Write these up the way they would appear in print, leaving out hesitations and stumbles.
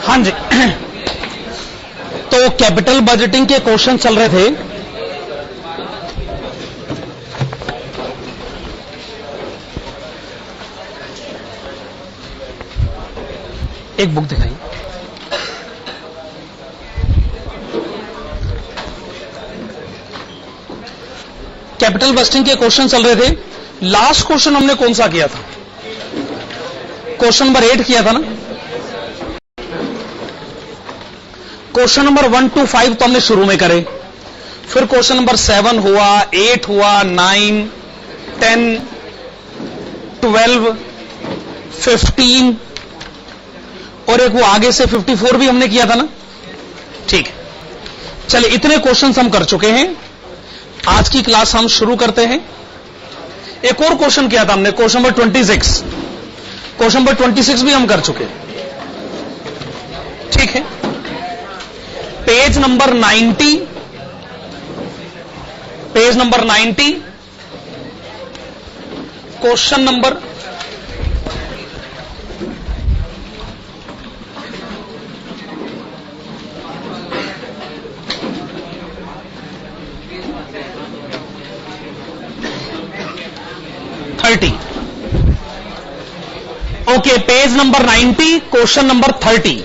हाँ जी, तो capital budgeting के क्वेश्चन चल रहे थे। एक बुक दिखाइए। कैपिटल बजटिंग के क्वेश्चन चल रहे थे। लास्ट क्वेश्चन हमने कौन सा किया था? क्वेश्चन नंबर 8 किया था ना। क्वेश्चन नंबर 1 to 5 तो हमने शुरू में करे, फिर क्वेश्चन नंबर 7 हुआ, 8 हुआ, 9, 10, 12, 15 और एक वो आगे से 54 भी हमने किया था ना। ठीक है, चलिए इतने क्वेश्चंस हम कर चुके हैं। आज की क्लास हम शुरू करते हैं। एक और क्वेश्चन किया था हमने, क्वेश्चन नंबर 26। क्वेश्चन नंबर 26 भी हम कर चुके हैं। ठीक है, page number 90, page number 90, question number 30। Okay, page number 90, question number 30।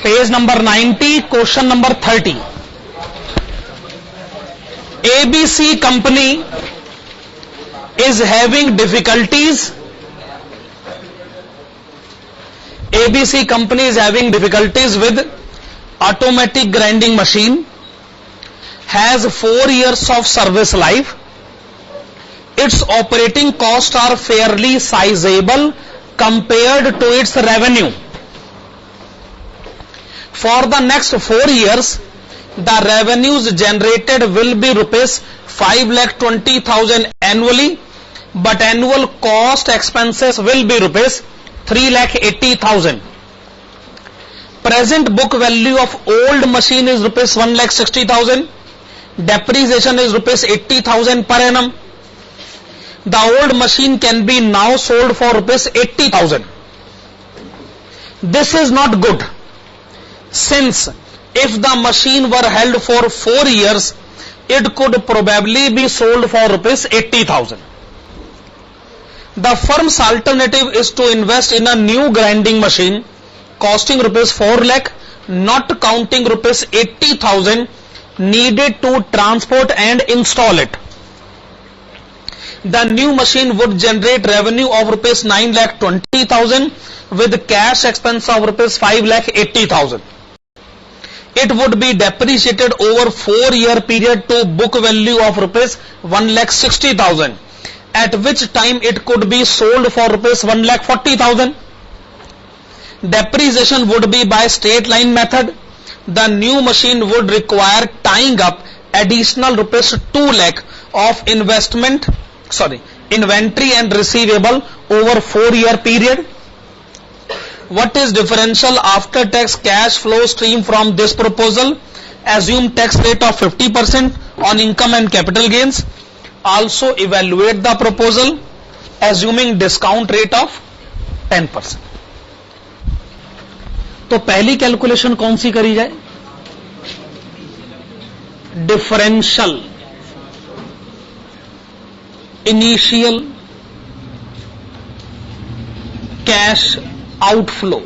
Page number 90, question number 30। ABC company is having difficulties. ABC company is having difficulties with automatic grinding machine. Has 4 years of service life. Its operating costs are fairly sizable compared to its revenue. For the next 4 years, the revenues generated will be rupees 5,20,000 annually, but annual cost expenses will be rupees 3,80,000. Present book value of old machine is rupees 1,60,000. Depreciation is rupees 80,000 per annum. The old machine can be now sold for rupees 80,000. This is not good, since if the machine were held for 4 years, it could probably be sold for rupees 80,000. The firm's alternative is to invest in a new grinding machine costing rupees 4 lakh, not counting rupees 80,000 needed to transport and install it. The new machine would generate revenue of rupees 9,20,000 with cash expense of rupees 5,80,000. It would be depreciated over 4-year period to book value of rupees 1,60,000, at which time it could be sold for rupees 1,40,000. Depreciation would be by straight line method. The new machine would require tying up additional rupees 2 lakh of inventory and receivable over 4-year period. What is differential after tax cash flow stream from this proposal? Assume tax rate of 50% on income and capital gains. Also evaluate the proposal assuming discount rate of 10%. तो पहली calculation कौन सी करी जाए? Differential initial cash outflow.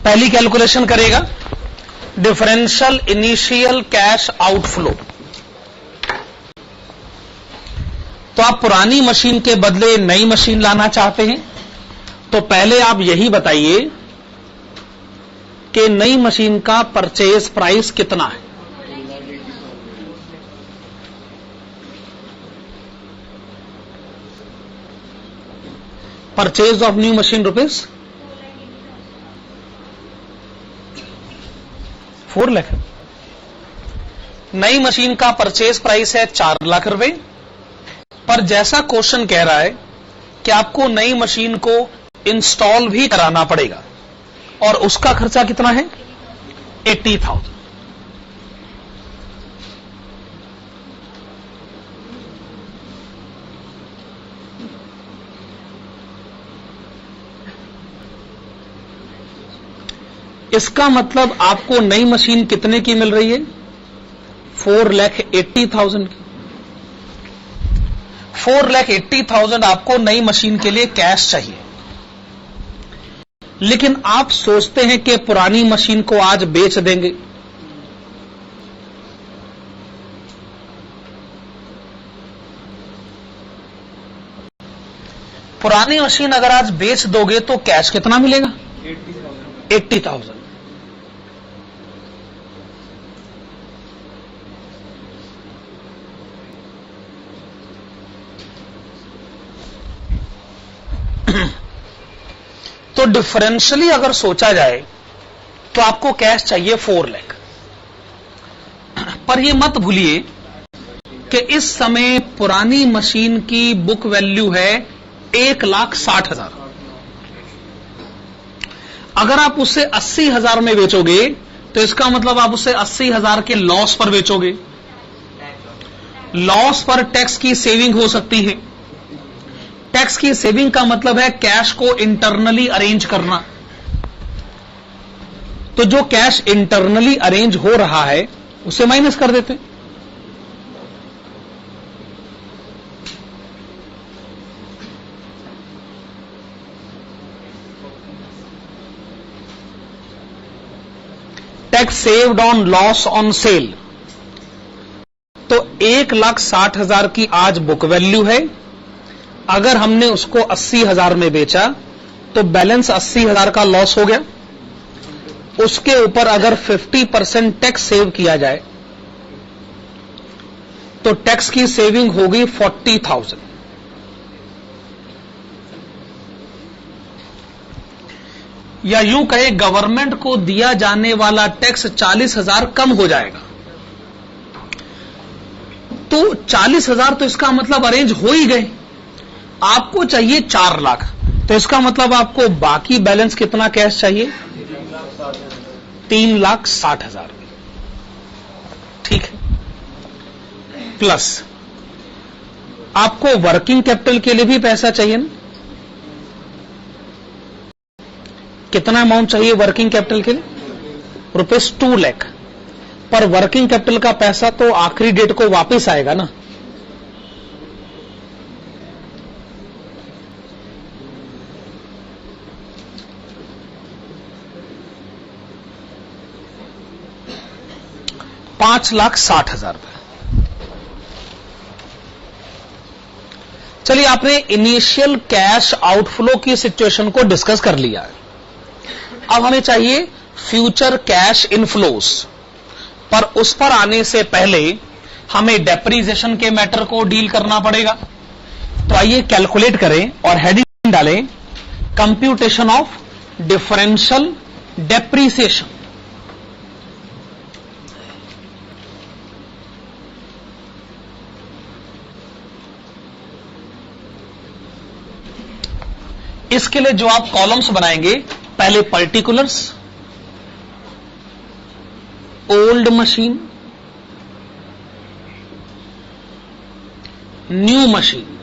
पहली calculation करेगा differential initial cash outflow. तो आप पुरानी मशीन के बदले नई मशीन लाना चाहते हैं, तो पहले आप यही बताइए कि नई मशीन का परचेज प्राइस कितना है। Purchase of new machine rupees 4 lakh. नई मशीन का परचेज प्राइस है 4 लाख रुपए, पर जैसा क्वेश्चन कह रहा है कि आपको नई मशीन को इंस्टॉल भी कराना पड़ेगा और उसका खर्चा कितना है 80,000। इसका मतलब आपको नई मशीन कितने की मिल रही है 4,80,000 की। 4,80,000 आपको नई मशीन के लिए कैश चाहिए, लेकिन आप सोचते हैं कि पुरानी मशीन को आज बेच देंगे। पुरानी मशीन अगर आज बेच दोगे तो कैश कितना मिलेगा 80,000। तो डिफरेंशियली अगर सोचा जाए तो आपको कैश चाहिए 4 लाख। पर यह मत भूलिए कि इस समय पुरानी मशीन की बुक वैल्यू है 1,60,000। अगर आप उसे 80,000 में बेचोगे तो इसका मतलब आप उसे 80,000 के लॉस पर बेचोगे। लॉस पर टैक्स की सेविंग हो सकती है। टैक्स की सेविंग का मतलब है कैश को इंटरनली अरेंज करना। तो जो कैश इंटरनली अरेंज हो रहा है उसे माइनस कर देते। Tax saved on loss on sale. तो 1,60,000 की आज बुक वैल्यू है। अगर हमने उसको 80,000 में बेचा तो बैलेंस 80,000 का लॉस हो गया। उसके ऊपर अगर 50% टैक्स सेव किया जाए तो टैक्स की सेविंग होगी 40,000। या यूं कहे गवर्नमेंट को दिया जाने वाला टैक्स 40,000 कम हो जाएगा। तो 40,000 तो इसका मतलब अरेंज हो ही गए। आपको चाहिए 4 लाख, तो इसका मतलब आपको बाकी बैलेंस कितना कैश चाहिए 3,60,000। ठीक है। प्लस आपको वर्किंग कैपिटल के लिए भी पैसा चाहिए ना। कितना अमाउंट चाहिए वर्किंग कैपिटल के लिए रुपीज 2 लाख। पर वर्किंग कैपिटल का पैसा तो आखिरी डेट को वापस आएगा ना। ₹5,60,000। चलिए, आपने इनिशियल कैश आउटफ्लो की सिचुएशन को डिस्कस कर लिया है। अब हमें चाहिए फ्यूचर कैश इनफ्लोस। पर उस पर आने से पहले हमें डेप्रिसिएशन के मैटर को डील करना पड़ेगा। तो आइए कैलकुलेट करें और हेडिंग डालें कंप्यूटेशन ऑफ डिफरेंशियल डेप्रिसिएशन। इसके लिए जो आप कॉलम्स बनाएंगे, पहले particulars, old machine, new machine,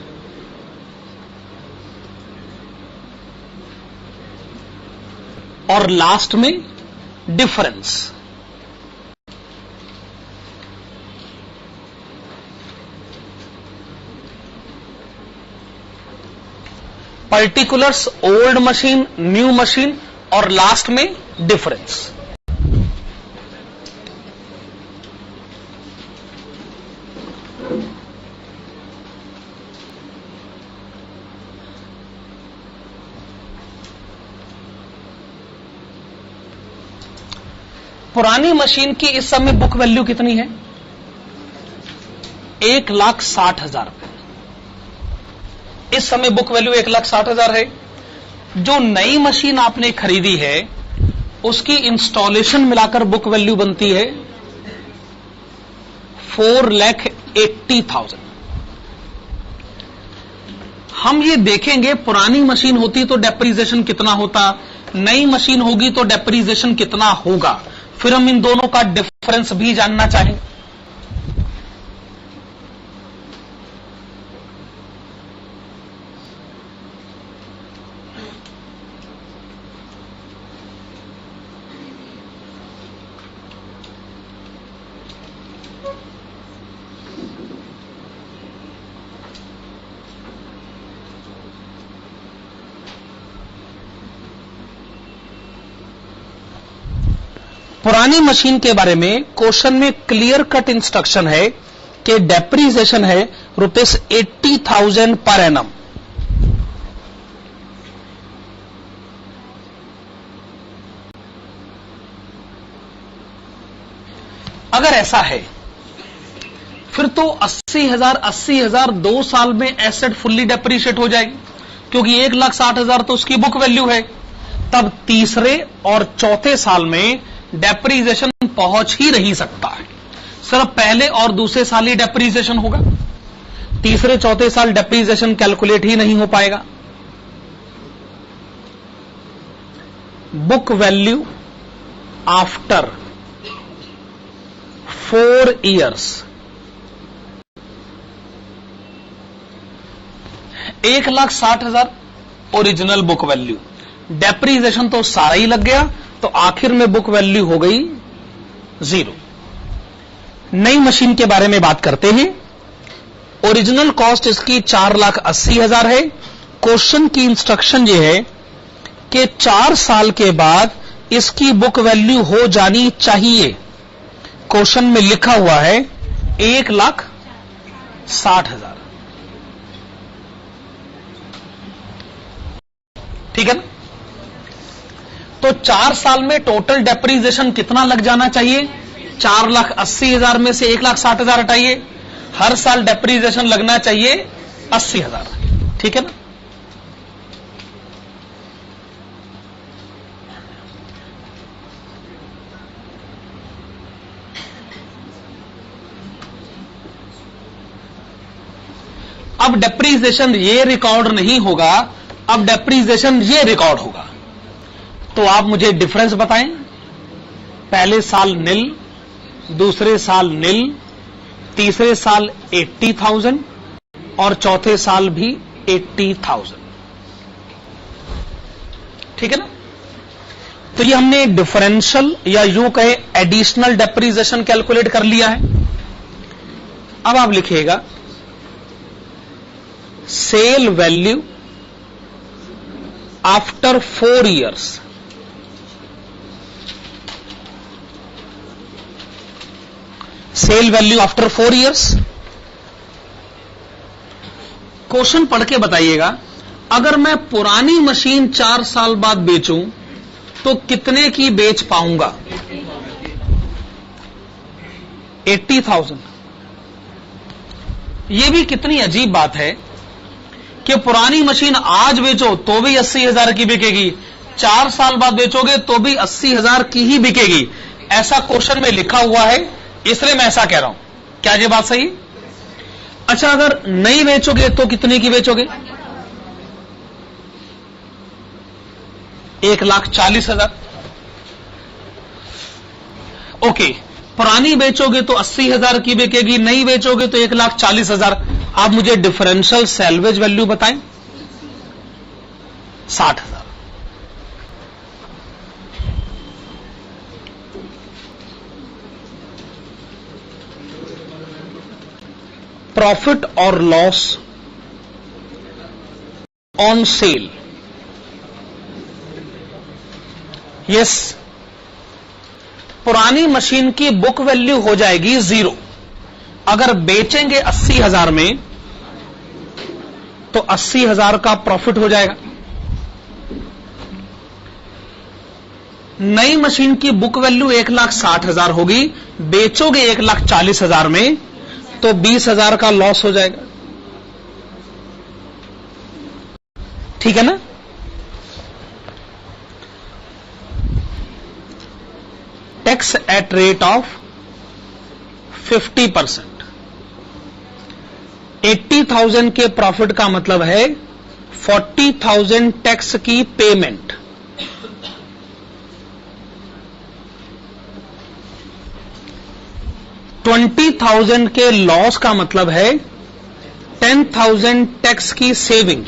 और लास्ट में difference. Particulars, old machine, new machine और लास्ट में डिफरेंस। पुरानी मशीन की इस समय बुक वैल्यू कितनी है 1,60,000। इस समय बुक वैल्यू 1,60,000 है। जो नई मशीन आपने खरीदी है उसकी इंस्टॉलेशन मिलाकर बुक वैल्यू बनती है 4,80,000। हम ये देखेंगे पुरानी मशीन होती तो डेप्रीसिएशन कितना होता, नई मशीन होगी तो डेप्रीसिएशन कितना होगा, फिर हम इन दोनों का डिफरेंस भी जानना चाहेंगे। पुरानी मशीन के बारे में क्वेश्चन में क्लियर कट इंस्ट्रक्शन है कि डेप्रीसिएशन है ₹80,000 पर एनम। अगर ऐसा है फिर तो 80,000 2 साल में एसेट फुल्ली डेप्रीशिएट हो जाएगी, क्योंकि 1,60,000 तो उसकी बुक वैल्यू है। तब तीसरे और चौथे साल में डेप्रीसिएशन पहुंच ही नहीं सकता है, सिर्फ पहले और दूसरे साल ही डेप्रीसिएशन होगा। तीसरे चौथे साल डेप्रीसिएशन कैलकुलेट ही नहीं हो पाएगा। Book value after 4 years 1,60,000 original book value, depreciation तो सारा ही लग गया, तो आखिर में बुक वैल्यू हो गई 0। नई मशीन के बारे में बात करते हैं। ओरिजिनल कॉस्ट इसकी 4,80,000 है। क्वेश्चन की इंस्ट्रक्शन ये है कि 4 साल के बाद इसकी बुक वैल्यू हो जानी चाहिए। क्वेश्चन में लिखा हुआ है 1,60,000। ठीक है ना? तो 4 साल में टोटल डेप्रीसिएशन कितना लग जाना चाहिए? 4,80,000 में से 1,60,000 हटाइए, हर साल डेप्रीसिएशन लगना चाहिए 80,000। ठीक है ना? अब डेप्रीसिएशन ये रिकॉर्ड नहीं होगा, अब डेप्रीसिएशन ये रिकॉर्ड होगा। तो आप मुझे डिफरेंस बताएं। पहले साल नील, दूसरे साल नील, तीसरे साल 80,000 और चौथे साल भी 80,000। ठीक है ना? तो ये हमने डिफरेंशियल या यूं कहे एडिशनल डेप्रीसिएशन कैलकुलेट कर लिया है। अब आप लिखिएगा sale value after 4 years। Sale value after 4 years। Question पढ़ के बताइएगा, अगर मैं पुरानी मशीन 4 साल बाद बेचूं तो कितने की बेच पाऊंगा? 80,000। यह भी कितनी अजीब बात है कि पुरानी मशीन आज बेचो तो भी 80,000 की बिकेगी, 4 साल बाद बेचोगे तो भी 80,000 की ही बिकेगी। ऐसा क्वेश्चन में लिखा हुआ है, इसलिए मैं ऐसा कह रहा हूं। क्या ये बात सही? अच्छा, अगर नहीं बेचोगे तो कितने की बेचोगे? 1,40,000। ओके, पुरानी बेचोगे तो 80,000 की बिकेगी, नहीं बेचोगे तो 1,40,000। आप मुझे डिफरेंशियल सैल्वेज वैल्यू बताएं। 60,000। प्रॉफिट और लॉस ऑन सेल। यस, पुरानी मशीन की बुक वैल्यू हो जाएगी 0। अगर बेचेंगे 80,000 में तो 80,000 का प्रॉफिट हो जाएगा। नई मशीन की बुक वैल्यू 1,60,000 होगी, बेचोगे 1,40,000 में तो 20,000 का लॉस हो जाएगा। ठीक है ना? Tax at rate of 50%। 80,000 के प्रॉफिट का मतलब है 40,000 टैक्स की पेमेंट। $20,000 के लॉस का मतलब है 10,000 टैक्स की सेविंग।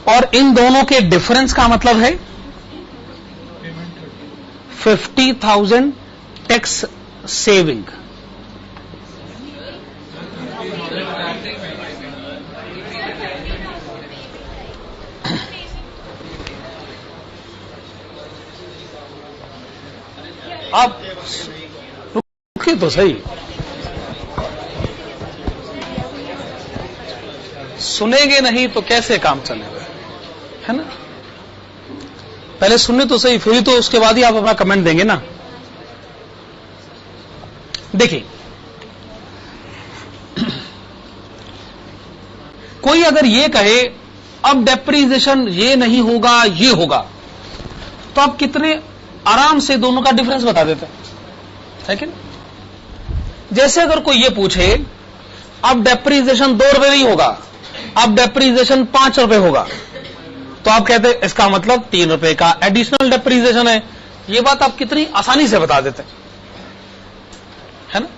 और इन दोनों के डिफरेंस का मतलब है 50,000 टैक्स सेविंग। आप रुकिए तो सही, सुनेंगे नहीं तो कैसे काम चलेगा, है ना? पहले सुनने तो सही, फिर तो उसके बाद ही आप अपना कमेंट देंगे ना। देखिए, कोई अगर ये कहे अब डेप्रीसिएशन ये नहीं होगा ये होगा, तो आप कितने आराम से दोनों का डिफरेंस बता देते हैं, है कि नहीं? जैसे अगर कोई ये पूछे अब डेप्रीसिएशन 2 रुपए नहीं होगा, अब डेप्रीसिएशन 5 रुपए होगा, तो आप कहते हैं इसका मतलब 3 रुपए का एडिशनल डेप्रीसिएशन है। ये बात आप कितनी आसानी से बता देते हैं, है ना?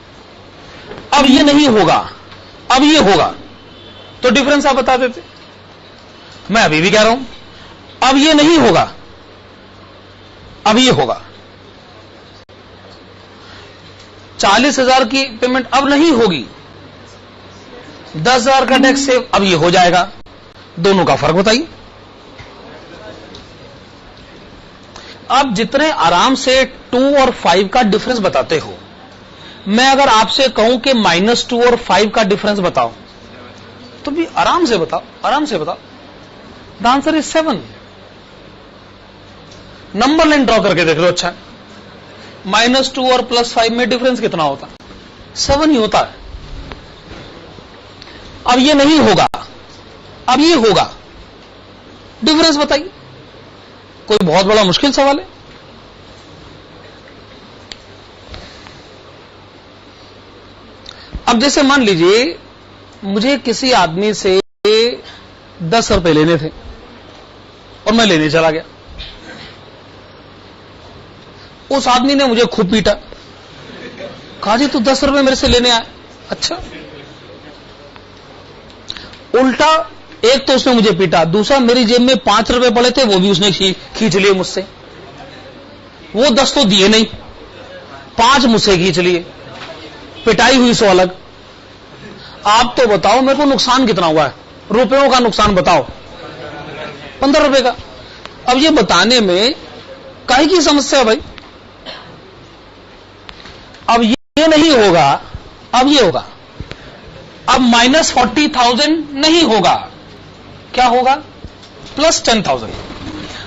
अब ये नहीं होगा, अब ये होगा, तो डिफरेंस आप बता देते। मैं अभी भी कह रहा हूं, अब ये नहीं होगा, अब ये होगा। 40,000 की पेमेंट अब नहीं होगी, 10,000 का टैक्स सेव अब ये हो जाएगा। दोनों का फर्क बताइए। आप जितने आराम से 2 और 5 का डिफरेंस बताते हो, मैं अगर आपसे कहूं कि -2 और 5 का डिफरेंस बताओ, तो भी आराम से बताओ, आराम से बताओ। The answer is 7। Number line draw करके देख लो। अच्छा, -2 और +5 में डिफरेंस कितना होता? 7 ही होता है। अब ये नहीं होगा, अब ये होगा, डिफरेंस बताइए। कोई बहुत बड़ा मुश्किल सवाल है? अब जैसे मान लीजिए मुझे किसी आदमी से 10 रुपए लेने थे और मैं लेने चला गया। उस आदमी ने मुझे खूब पीटा, कहा जी तू 10 रुपए मेरे से लेने आया। अच्छा, उल्टा एक तो उसने मुझे पीटा, दूसरा मेरी जेब में 5 रुपए पड़े थे, वो भी उसने खींच लिए मुझसे। वो 10 तो दिए नहीं, 5 मुझसे खींच लिए। पिटाई हुई सो अलग। आप तो बताओ मेरे को नुकसान कितना हुआ है, रुपयों का नुकसान बताओ। 15 रुपए का। अब ये बताने में काहे की समस्या है भाई? अब ये नहीं होगा, अब ये होगा। अब -40,000 नहीं होगा, क्या होगा? +10,000।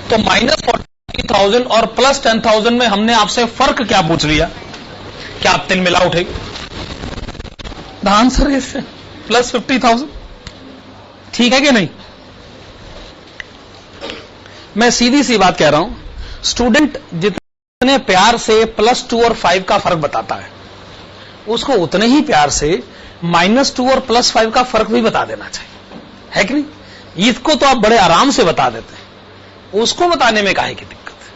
तो -40,000 और +10,000 में हमने आपसे फर्क क्या पूछ लिया? क्या आप 3 मिला उठे? The answer is +50,000। ठीक है कि नहीं? मैं सीधी सी बात कह रहा हूं, स्टूडेंट जितने प्यार से +2 और 5 का फर्क बताता है, उसको उतने ही प्यार से -2 और +5 का फर्क भी बता देना चाहिए, है कि नहीं? इसको तो आप बड़े आराम से बता देते हैं, उसको बताने में काहे की दिक्कत है?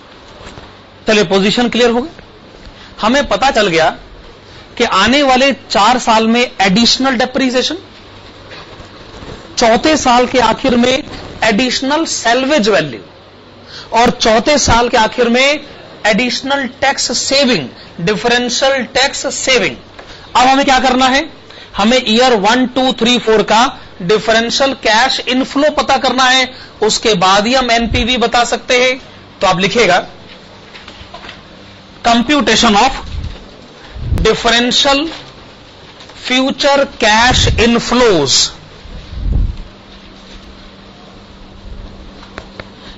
चलिए, पोजीशन क्लियर हो गई। हमें पता चल गया कि आने वाले 4 साल में एडिशनल डेप्रीसिएशन, चौथे साल के आखिर में एडिशनल सैल्वेज वैल्यू, और चौथे साल के आखिर में additional tax saving, differential tax saving. अब हमें क्या करना है? हमें ईयर 1, 2, 3, 4 का डिफरेंशियल कैश इनफ्लो पता करना है, उसके बाद ही हम एनपीवी बता सकते हैं। तो आप लिखिएगा computation of differential future cash inflows.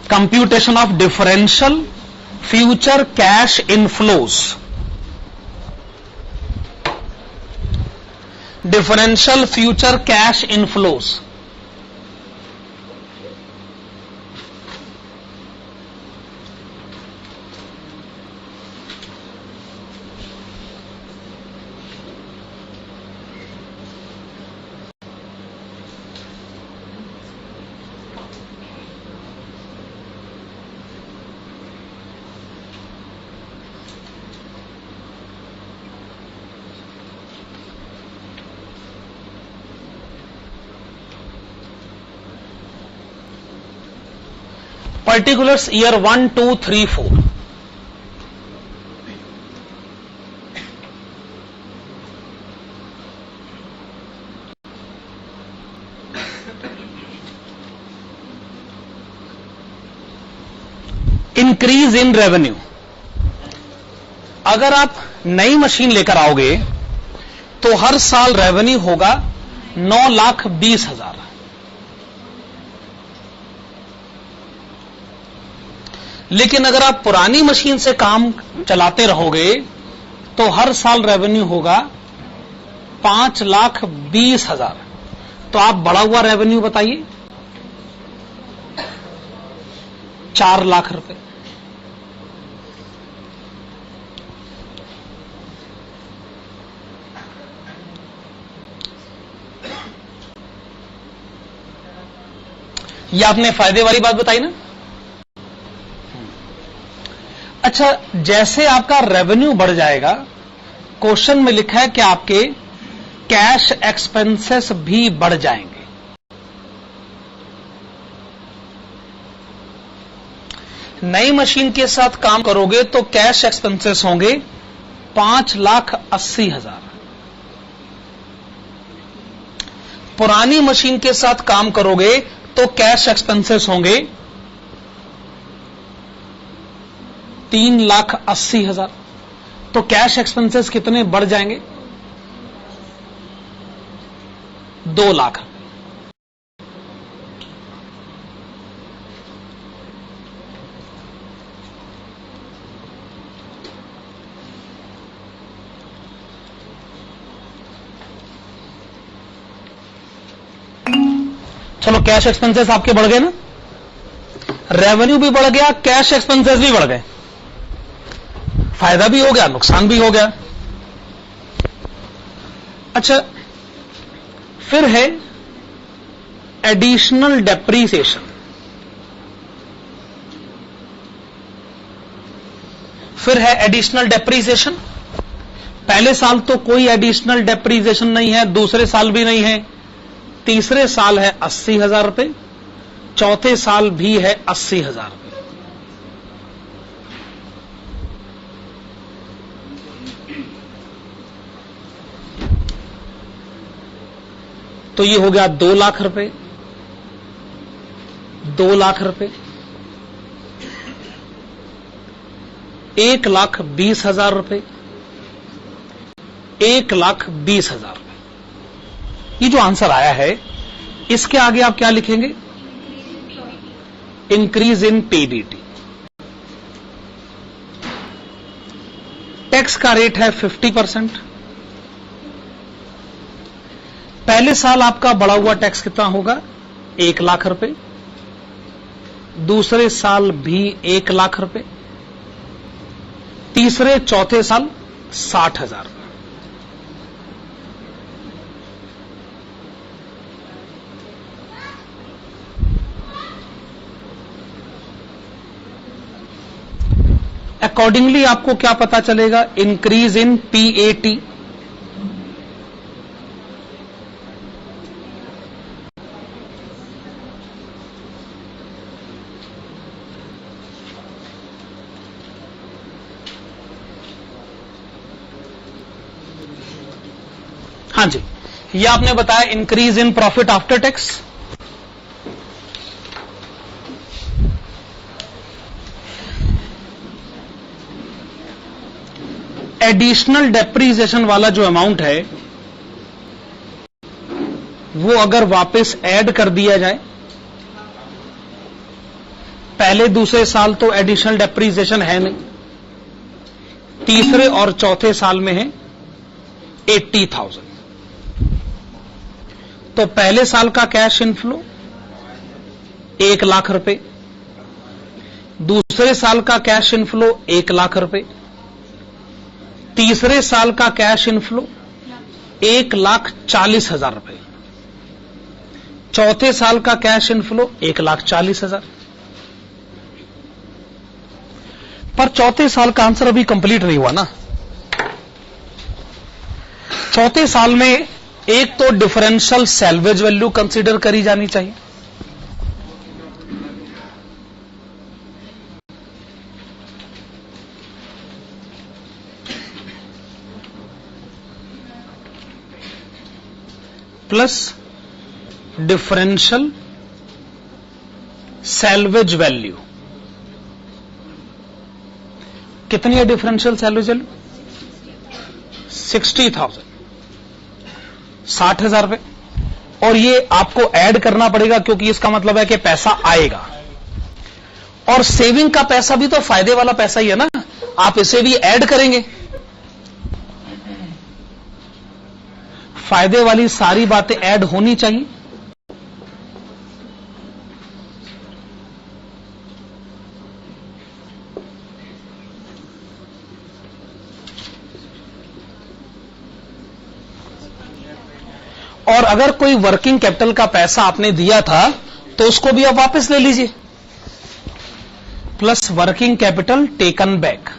Computation of differential future cash inflows. Differential future cash inflows. particulars year 1, 2, 3, 4. Increase in revenue, अगर आप नई मशीन लेकर आओगे तो हर साल रेवेन्यू होगा 9,20,000। लेकिन अगर आप पुरानी मशीन से काम चलाते रहोगे तो हर साल रेवेन्यू होगा 5,20,000। तो आप बढ़ा हुआ रेवेन्यू बताइए। 4 लाख रुपए। ये आपने फायदे वाली बात बताई ना। अच्छा, जैसे आपका रेवेन्यू बढ़ जाएगा, क्वेश्चन में लिखा है कि आपके कैश एक्सपेंसेस भी बढ़ जाएंगे। नई मशीन के साथ काम करोगे तो कैश एक्सपेंसेस होंगे 5,80,000। पुरानी मशीन के साथ काम करोगे तो कैश एक्सपेंसेस होंगे 3,80,000। तो कैश एक्सपेंसेस कितने बढ़ जाएंगे? 2 लाख। चलो, कैश एक्सपेंसेस आपके बढ़ गए ना, रेवेन्यू भी बढ़ गया, कैश एक्सपेंसेस भी बढ़ गए, फायदा भी हो गया, नुकसान भी हो गया। अच्छा, फिर है एडिशनल डेप्रीसिएशन। फिर है एडिशनल डेप्रीसिएशन। पहले साल तो कोई एडिशनल डेप्रीसिएशन नहीं है, दूसरे साल भी नहीं है, तीसरे साल है 80,000 रुपए, चौथे साल भी है 80,000 रुपए। तो ये हो गया 2 लाख रुपए, 2 लाख रुपए, 1,20,000 रुपए, 1,20,000 रुपए। ये जो आंसर आया है, इसके आगे आप क्या लिखेंगे? Increase in PBT. टैक्स का रेट है 50%। पहले साल आपका बढ़ा हुआ टैक्स कितना होगा? 1 लाख रुपए। दूसरे साल भी 1 लाख रुपए। तीसरे चौथे साल 60,000 रुपए। अकॉर्डिंगली आपको क्या पता चलेगा? Increase in PAT. हाँ जी, ये आपने बताया increase in profit after tax. Additional depreciation वाला जो अमाउंट है वो अगर वापस ऐड कर दिया जाए, पहले दूसरे साल तो एडिशनल डेप्रीसिएशन है नहीं, तीसरे और चौथे साल में है 80,000। तो पहले साल का कैश इनफ्लो 1 लाख रुपए, दूसरे साल का कैश इनफ्लो 1 लाख रुपए, तीसरे साल का कैश इनफ्लो 1,40,000 रुपए, चौथे साल का कैश इनफ्लो 1,40,000। पर चौथे साल का आंसर अभी कंप्लीट नहीं हुआ ना। चौथे साल में एक तो डिफरेंशियल सैल्वेज वैल्यू कंसीडर करी जानी चाहिए, प्लस डिफरेंशियल सैल्वेज वैल्यू। कितनी है डिफरेंशियल सैल्वेज वैल्यू? 60,000, 60,000 रुपए। और ये आपको ऐड करना पड़ेगा क्योंकि इसका मतलब है कि पैसा आएगा। और सेविंग का पैसा भी तो फायदे वाला पैसा ही है ना, आप इसे भी ऐड करेंगे। फायदे वाली सारी बातें ऐड होनी चाहिए। और अगर कोई वर्किंग कैपिटल का पैसा आपने दिया था तो उसको भी आप वापस ले लीजिए, plus working capital taken back.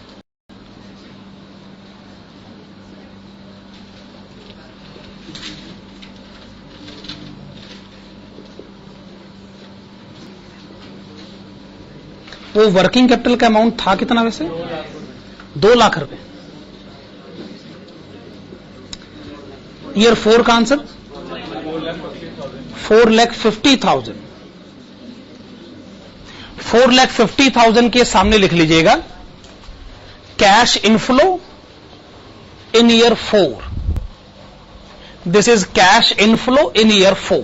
वो वर्किंग कैपिटल का अमाउंट था कितना वैसे? 2 लाख रुपए। ईयर 4 का आंसर 4,50,000। 4,50,000 के सामने लिख लीजिएगा cash inflow in year 4। This is cash inflow in year 4।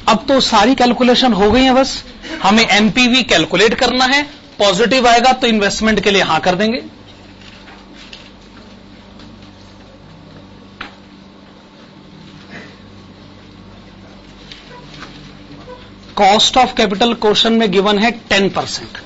अब तो सारी कैलकुलेशन हो गई है, बस हमें एनपीवी कैलकुलेट करना है। पॉजिटिव आएगा तो इन्वेस्टमेंट के लिए हां कर देंगे। कॉस्ट ऑफ कैपिटल क्वेश्चन में गिवन है 10%।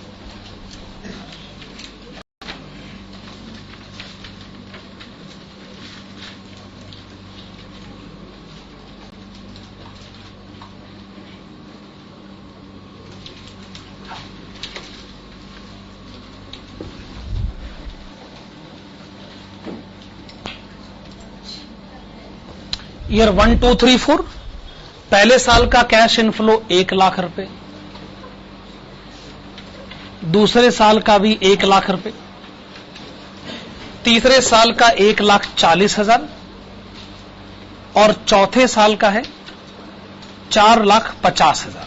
ईयर 1, 2, 3, 4 पहले साल का कैश इनफ्लो 1 लाख रुपए, दूसरे साल का भी 1 लाख रुपए, तीसरे साल का 1,40,000 और चौथे साल का है 4,50,000।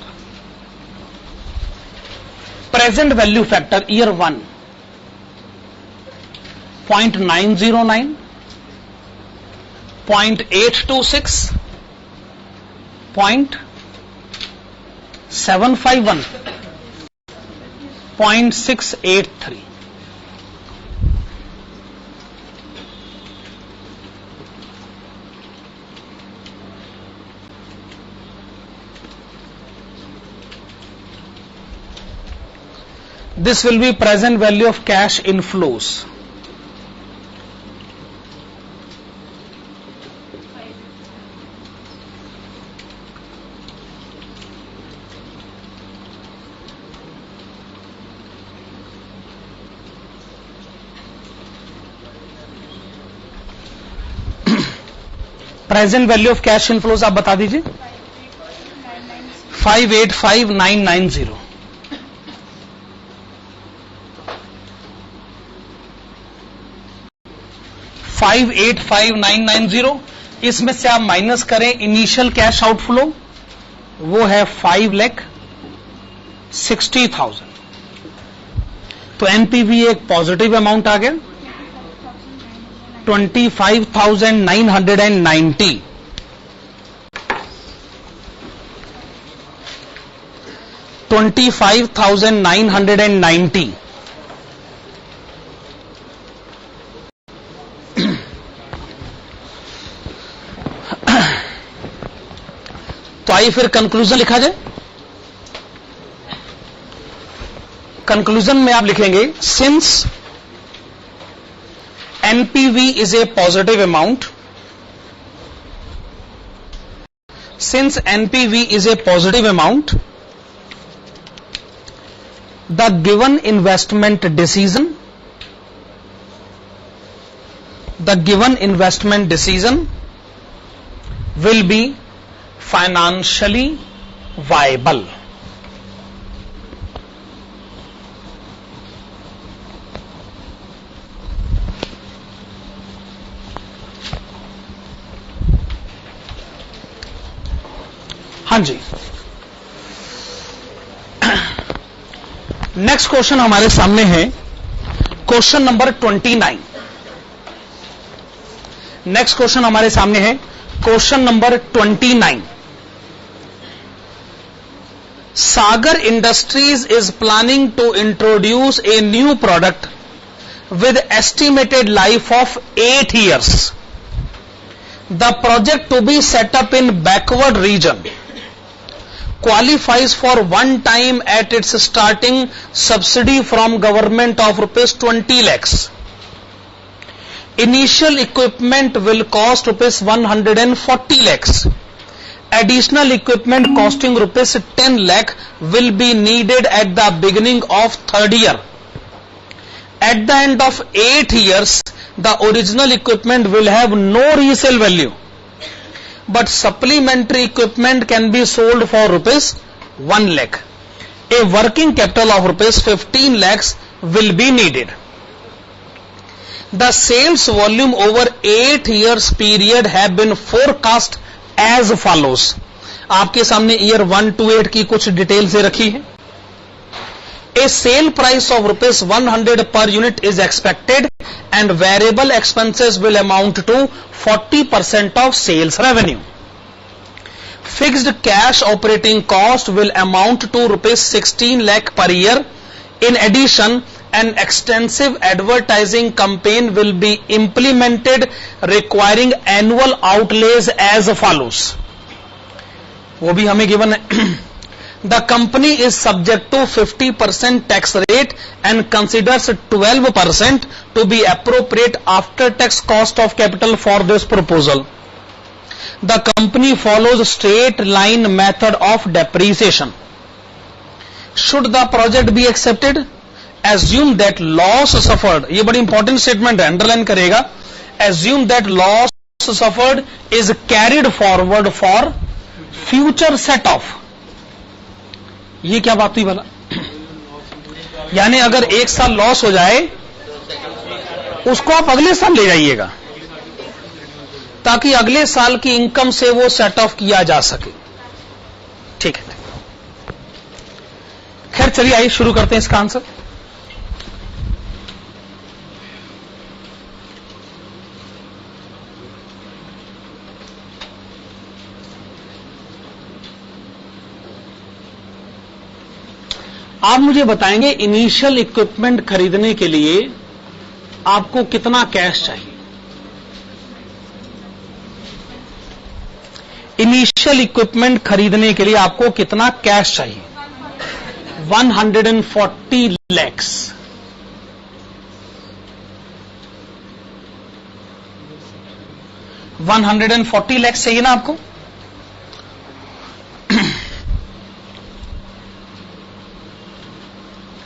Present value factor year 1 0.909, 0.826, 0.751, 0.683। This will be present value of cash inflows. Present value of cash inflows आप बता दीजिए। 585,990। 585,990। इसमें से आप माइनस करें इनिशियल कैश आउटफ्लो, वो है 5,60,000। तो एनपीवी एक पॉजिटिव अमाउंट आ गया 25,990। 25,990। तो आइए फिर कंक्लूजन लिखा जाए। कंक्लूजन में आप लिखेंगे since NPV is a positive amount, since NPV is a positive amount, the given investment decision will be financially viable. हाँ जी, नेक्स्ट क्वेश्चन हमारे सामने है क्वेश्चन नंबर 29। नेक्स्ट क्वेश्चन हमारे सामने है question number 29। Sagar Industries is planning to introduce a new product with estimated life of 8 years. The project to be set up in backward region qualifies for one time at its starting subsidy from government of rupees 20 lakhs. Initial equipment will cost rupees 140 lakhs. Additional equipment costing rupees 10 lakh will be needed at the beginning of third year. At the end of 8 years, the original equipment will have no resale value, but supplementary equipment can be sold for rupees 1 lakh. A working capital of rupees 15 lakhs will be needed. The sales volume over 8 years period have been forecast as follows. आपके सामने year 1 to 8 की कुछ detail से रखी है। A sale price of rupees 100 per unit is expected and variable expenses will amount to 40% of sales revenue. Fixed cash operating cost will amount to rupees 16 lakh per year. In addition, an extensive advertising campaign will be implemented requiring annual outlays as follows. वो भी हमें given है। The company is subject to 50% tax rate and considers 12% to be appropriate after tax cost of capital for this proposal. The company follows straight line method of depreciation. Should the project be accepted, assume that loss suffered, ये बड़ी important statement है, underline करेगा, assume that loss suffered is carried forward for future set off. ये क्या बात हुई भला? यानी अगर एक साल लॉस हो जाए उसको आप अगले साल ले जाइएगा ताकि अगले साल की इनकम से वो सेट ऑफ किया जा सके। ठीक है, खैर चलिए आइए शुरू करते हैं इसका आंसर। आप मुझे बताएंगे इनिशियल इक्विपमेंट खरीदने के लिए आपको कितना कैश चाहिए। इनिशियल इक्विपमेंट खरीदने के लिए आपको कितना कैश चाहिए? 140 lakhs। $140 lakhs चाहिए ना आपको?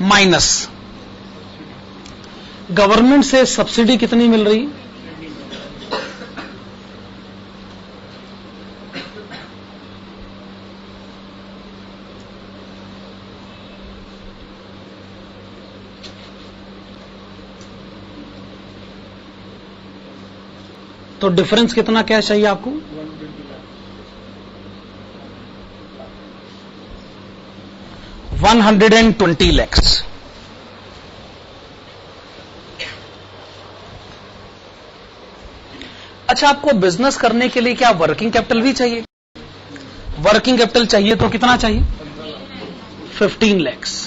माइनस गवर्नमेंट से सब्सिडी कितनी मिल रही? तो डिफरेंस कितना कैश चाहिए आपको? 120 lakhs। अच्छा, आपको बिजनेस करने के लिए क्या वर्किंग कैपिटल भी चाहिए? वर्किंग कैपिटल चाहिए तो कितना चाहिए? 15 lakhs।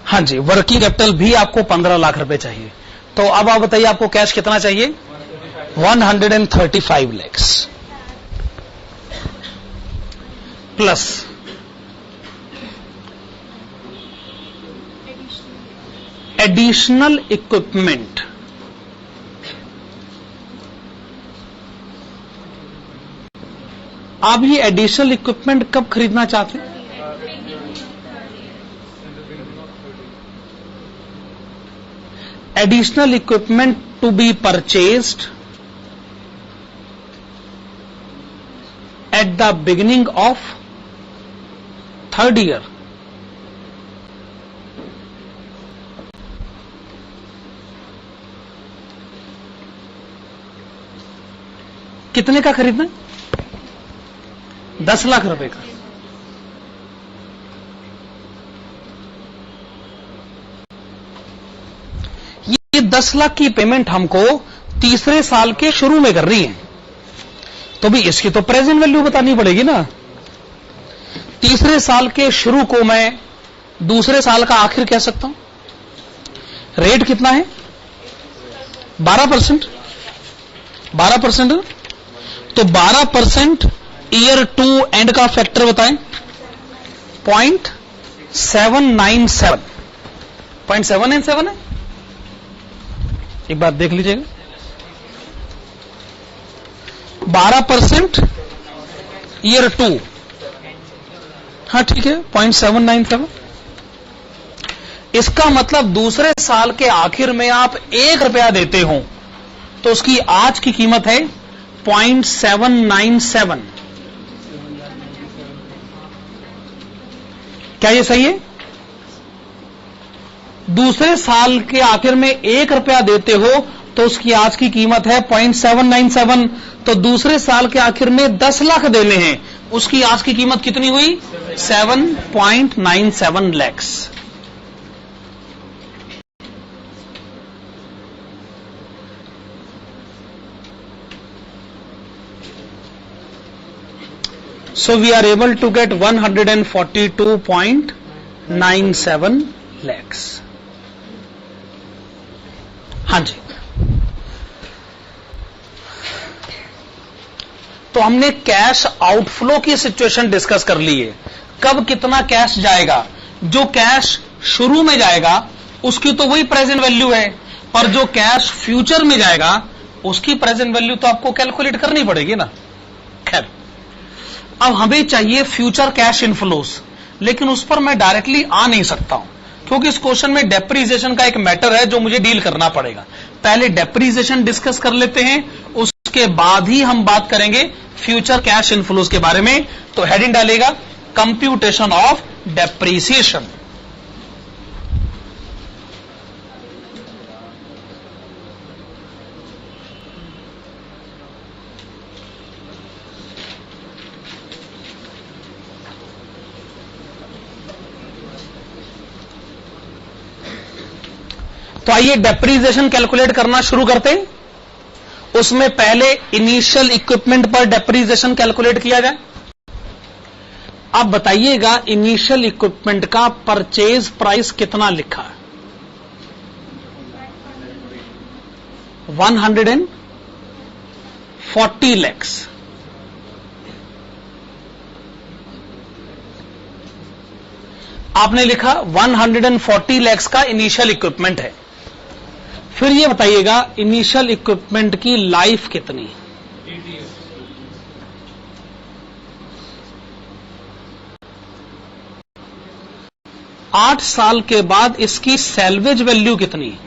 हाँ जी, वर्किंग कैपिटल भी आपको 15 लाख रुपए चाहिए। तो अब आप बताइए आपको कैश कितना चाहिए? 135 lakhs प्लस एडिशनल इक्विपमेंट। आप ये एडिशनल इक्विपमेंट कब खरीदना चाहते हैं? Additional equipment to be purchased at the beginning of third year कितने का खरीदना है? 10 लाख रुपए का। ये 10 लाख की पेमेंट हमको तीसरे साल के शुरू में कर रही है, तो भी इसकी तो प्रेजेंट वैल्यू बतानी पड़ेगी ना। तीसरे साल के शुरू को मैं दूसरे साल का आखिर कह सकता हूं। रेट कितना है? 12%। 12%, तो 12% ईयर 2 एंड का फैक्टर बताएं। 0.797। 0.797 है, एक बात देख लीजिएगा। 12% ईयर 2, हाँ ठीक है, 0.797। इसका मतलब दूसरे साल के आखिर में आप 1 रुपया देते हो तो उसकी आज की कीमत है 0.797। क्या ये सही है? दूसरे साल के आखिर में 1 रुपया देते हो तो उसकी आज की कीमत है 0.797। तो दूसरे साल के आखिर में 10 लाख देने हैं, उसकी आज की कीमत कितनी हुई? 7.97 lakh. So we are able to get 142.97 lakhs. हाँ जी, तो हमने कैश आउटफ्लो की सिचुएशन डिस्कस कर ली है। कब कितना कैश जाएगा? जो कैश शुरू में जाएगा उसकी तो वही प्रेजेंट वैल्यू है, पर जो कैश फ्यूचर में जाएगा उसकी प्रेजेंट वैल्यू तो आपको कैलकुलेट करनी पड़ेगी ना। खैर, अब हमें चाहिए फ्यूचर कैश इनफ्लोस, लेकिन उस पर मैं डायरेक्टली आ नहीं सकता हूं क्योंकि इस क्वेश्चन में डेप्रीसिएशन का एक मैटर है जो मुझे डील करना पड़ेगा। पहले डेप्रीसिएशन डिस्कस कर लेते हैं, उसके बाद ही हम बात करेंगे फ्यूचर कैश इनफ्लोस के बारे में। तो हेडिंग डालेगा कंप्यूटेशन ऑफ डेप्रीसिएशन। तो आइए डेप्रीसिएशन कैलकुलेट करना शुरू करते हैं। उसमें पहले इनिशियल इक्विपमेंट पर डेप्रीसिएशन कैलकुलेट किया जाए। अब बताइएगा इनिशियल इक्विपमेंट का परचेज प्राइस कितना लिखा है? 140 लाख। आपने लिखा 140 लाख का इनिशियल इक्विपमेंट है। फिर ये बताइएगा इनिशियल इक्विपमेंट की लाइफ कितनी? 8 साल के बाद इसकी सैल्वेज वैल्यू कितनी?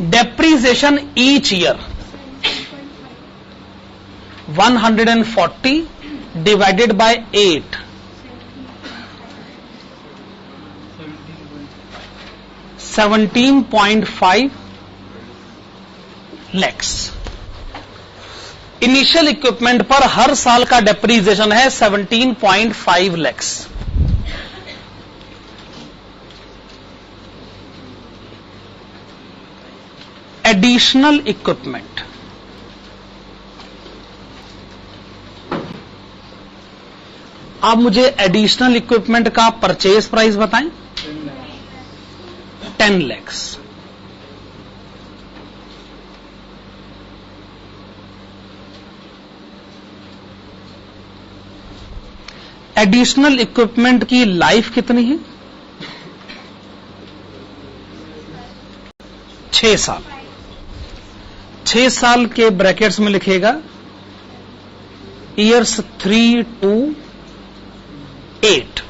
Depreciation each year 140 divided by 8, 17.5 lakhs. Initial equipment पर हर साल का डेप्रीसिएशन है 17.5 लैक्स। एडिशनल इक्विपमेंट, आप मुझे एडिशनल इक्विपमेंट का परचेज प्राइस बताएं। 10 लैक्स। एडिशनल इक्विपमेंट की लाइफ कितनी है? 6 साल। 6 साल के ब्रैकेट्स में लिखेगा ईयर्स 3 to 8,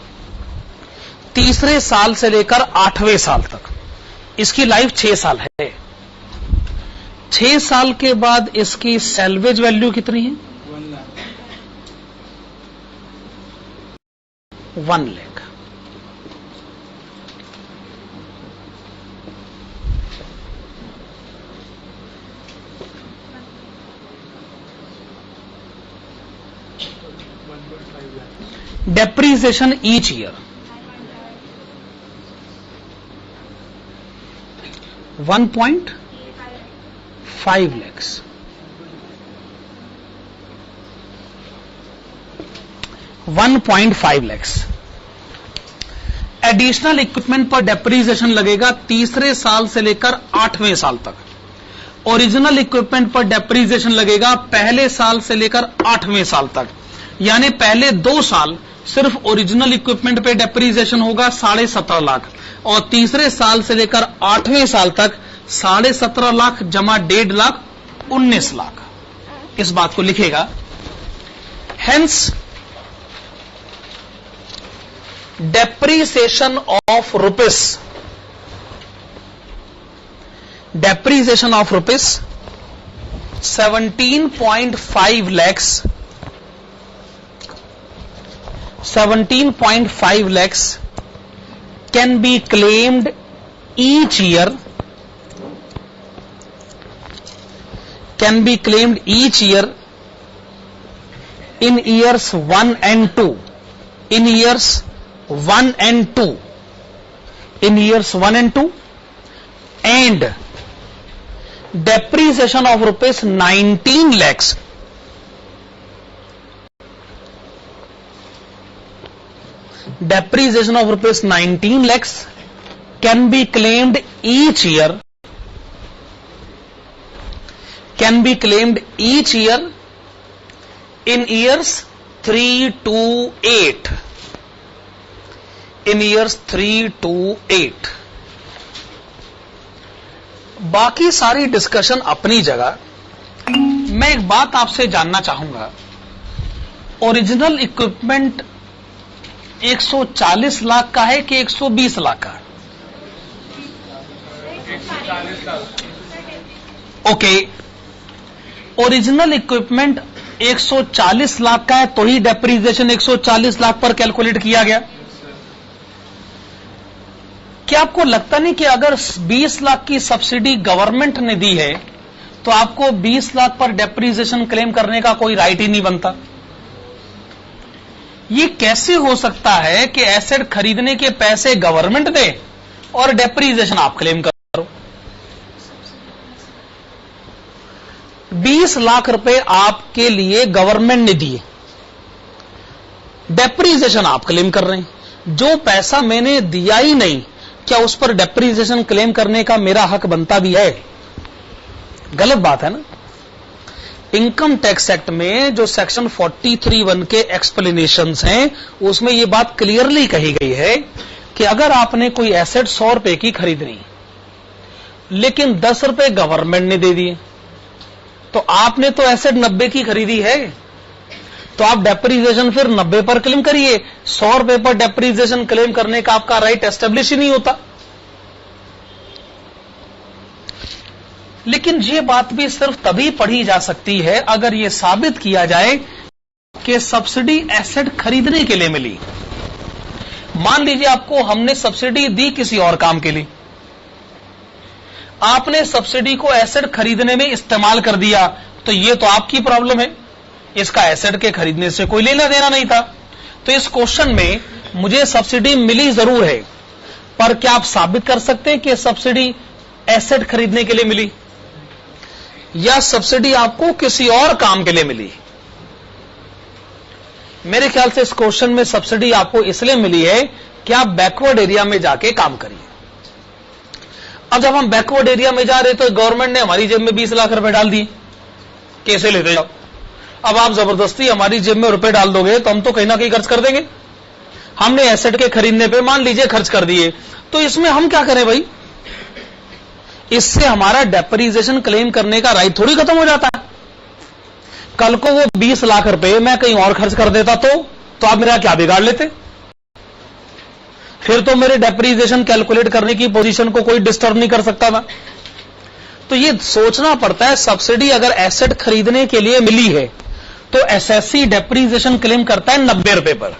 तीसरे साल से लेकर 8वें साल तक इसकी लाइफ 6 साल है। 6 साल के बाद इसकी सैल्वेज वैल्यू कितनी है? 1 lakh. Depreciation each year 1.5 lakhs। Additional equipment पर डेप्रीसिएशन लगेगा तीसरे साल से लेकर 8वें साल तक। ओरिजिनल इक्विपमेंट पर डेप्रीसिएशन लगेगा पहले साल से लेकर 8वें साल तक, यानी पहले 2 साल सिर्फ ओरिजिनल इक्विपमेंट पे डेप्रीसिएशन होगा 17.5 लाख, और तीसरे साल से लेकर 8वें साल तक 17.5 लाख जमा 1.5 लाख 19 लाख। इस बात को लिखेगा। Hence depreciation of rupees 17.5 lakhs 17.5 lakhs can be claimed each year in years 1 and 2 in years 1 and 2 and depreciation of rupees 19 lakhs depreciation of rupees 19 lakhs can be claimed each year in years 3 to 8 बाकी सारी discussion अपनी जगह। मैं एक बात आपसे जानना चाहूंगा, ओरिजिनल इक्विपमेंट 140 लाख का है कि 120 लाख का? ओके, ओरिजिनल इक्विपमेंट 140 लाख का है तो ही डेप्रीसिएशन 140 लाख पर कैलकुलेट किया गया। क्या आपको लगता नहीं कि अगर 20 लाख की सब्सिडी गवर्नमेंट ने दी है तो आपको 20 लाख पर डेप्रीसिएशन क्लेम करने का कोई राइट ही नहीं बनता? ये कैसे हो सकता है कि एसेट खरीदने के पैसे गवर्नमेंट दे और डेप्रीसिएशन आप क्लेम करो? 20 लाख रुपए आपके लिए गवर्नमेंट ने दिए, डेप्रीसिएशन आप क्लेम कर रहे हैं। जो पैसा मैंने दिया ही नहीं, क्या उस पर डेप्रीसिएशन क्लेम करने का मेरा हक बनता भी है? गलत बात है ना। इनकम टैक्स एक्ट में जो सेक्शन 43(1) के एक्सप्लेनेशंस हैं, उसमें यह बात क्लियरली कही गई है कि अगर आपने कोई एसेट 100 रुपए की खरीदनी लेकिन 10 रुपए गवर्नमेंट ने दे दिए, तो आपने तो एसेट 90 की खरीदी है, तो आप डेप्रीसिएशन फिर 90 पर क्लेम करिए। 100 रुपए पर डेप्रीसिएशन क्लेम करने का आपका राइट एस्टेब्लिश ही नहीं होता। लेकिन ये बात भी सिर्फ तभी पढ़ी जा सकती है अगर यह साबित किया जाए कि सब्सिडी एसेट खरीदने के लिए मिली। मान लीजिए आपको हमने सब्सिडी दी किसी और काम के लिए, आपने सब्सिडी को एसेट खरीदने में इस्तेमाल कर दिया, तो यह तो आपकी प्रॉब्लम है, इसका एसेट के खरीदने से कोई लेना देना नहीं था। तो इस क्वेश्चन में मुझे सब्सिडी मिली जरूर है, पर क्या आप साबित कर सकते हैं कि सब्सिडी एसेट खरीदने के लिए मिली या सब्सिडी आपको किसी और काम के लिए मिली? मेरे ख्याल से इस क्वेश्चन में सब्सिडी आपको इसलिए मिली है कि आप बैकवर्ड एरिया में जाके काम करिए। अब जब हम बैकवर्ड एरिया में जा रहे तो गवर्नमेंट ने हमारी जेब में 20 लाख रुपए डाल दिए, कैसे लेते जाओ। अब आप जबरदस्ती हमारी जेब में रुपए डाल दोगे तो हम तो कहीं ना कहीं खर्च कर देंगे। हमने एसेट के खरीदने पे मान लीजिए खर्च कर दिए, तो इसमें हम क्या करें भाई? इससे हमारा डेप्रिसिएशन क्लेम करने का राइट थोड़ी खत्म हो जाता है। कल को वो 20 लाख रुपए मैं कहीं और खर्च कर देता तो आप मेरा क्या बिगाड़ लेते? फिर तो मेरे डेप्रिसिएशन कैलकुलेट करने की पोजीशन को कोई डिस्टर्ब नहीं कर सकता था। तो ये सोचना पड़ता है, सब्सिडी अगर एसेट खरीदने के लिए मिली है तो एसएससी डेप्रिसिएशन क्लेम करता है 90 रुपए पर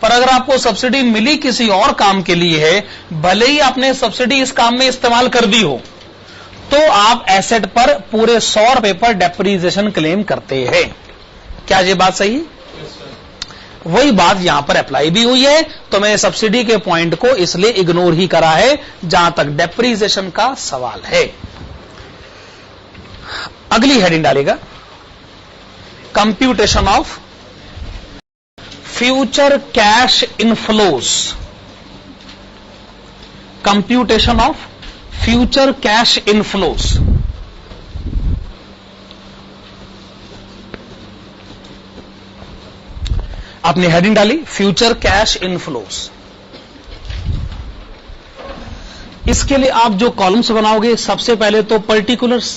अगर आपको सब्सिडी मिली किसी और काम के लिए है, भले ही आपने सब्सिडी इस काम में इस्तेमाल कर दी हो, तो आप एसेट पर पूरे 100 रुपए पर डेप्रिसिएशन क्लेम करते हैं। क्या ये बात सही है? वही बात यहां पर अप्लाई भी हुई है। तो मैंने सब्सिडी के पॉइंट को इसलिए इग्नोर ही करा है जहां तक डेप्रिसिएशन का सवाल है। अगली हेडिंग डालेगा, computation of future cash inflows. Computation of future cash inflows. आपने हेडिंग डाली फ्यूचर कैश इनफ्लोज। इसके लिए आप जो कॉलम्स बनाओगे, सबसे पहले तो पर्टिकुलर्स।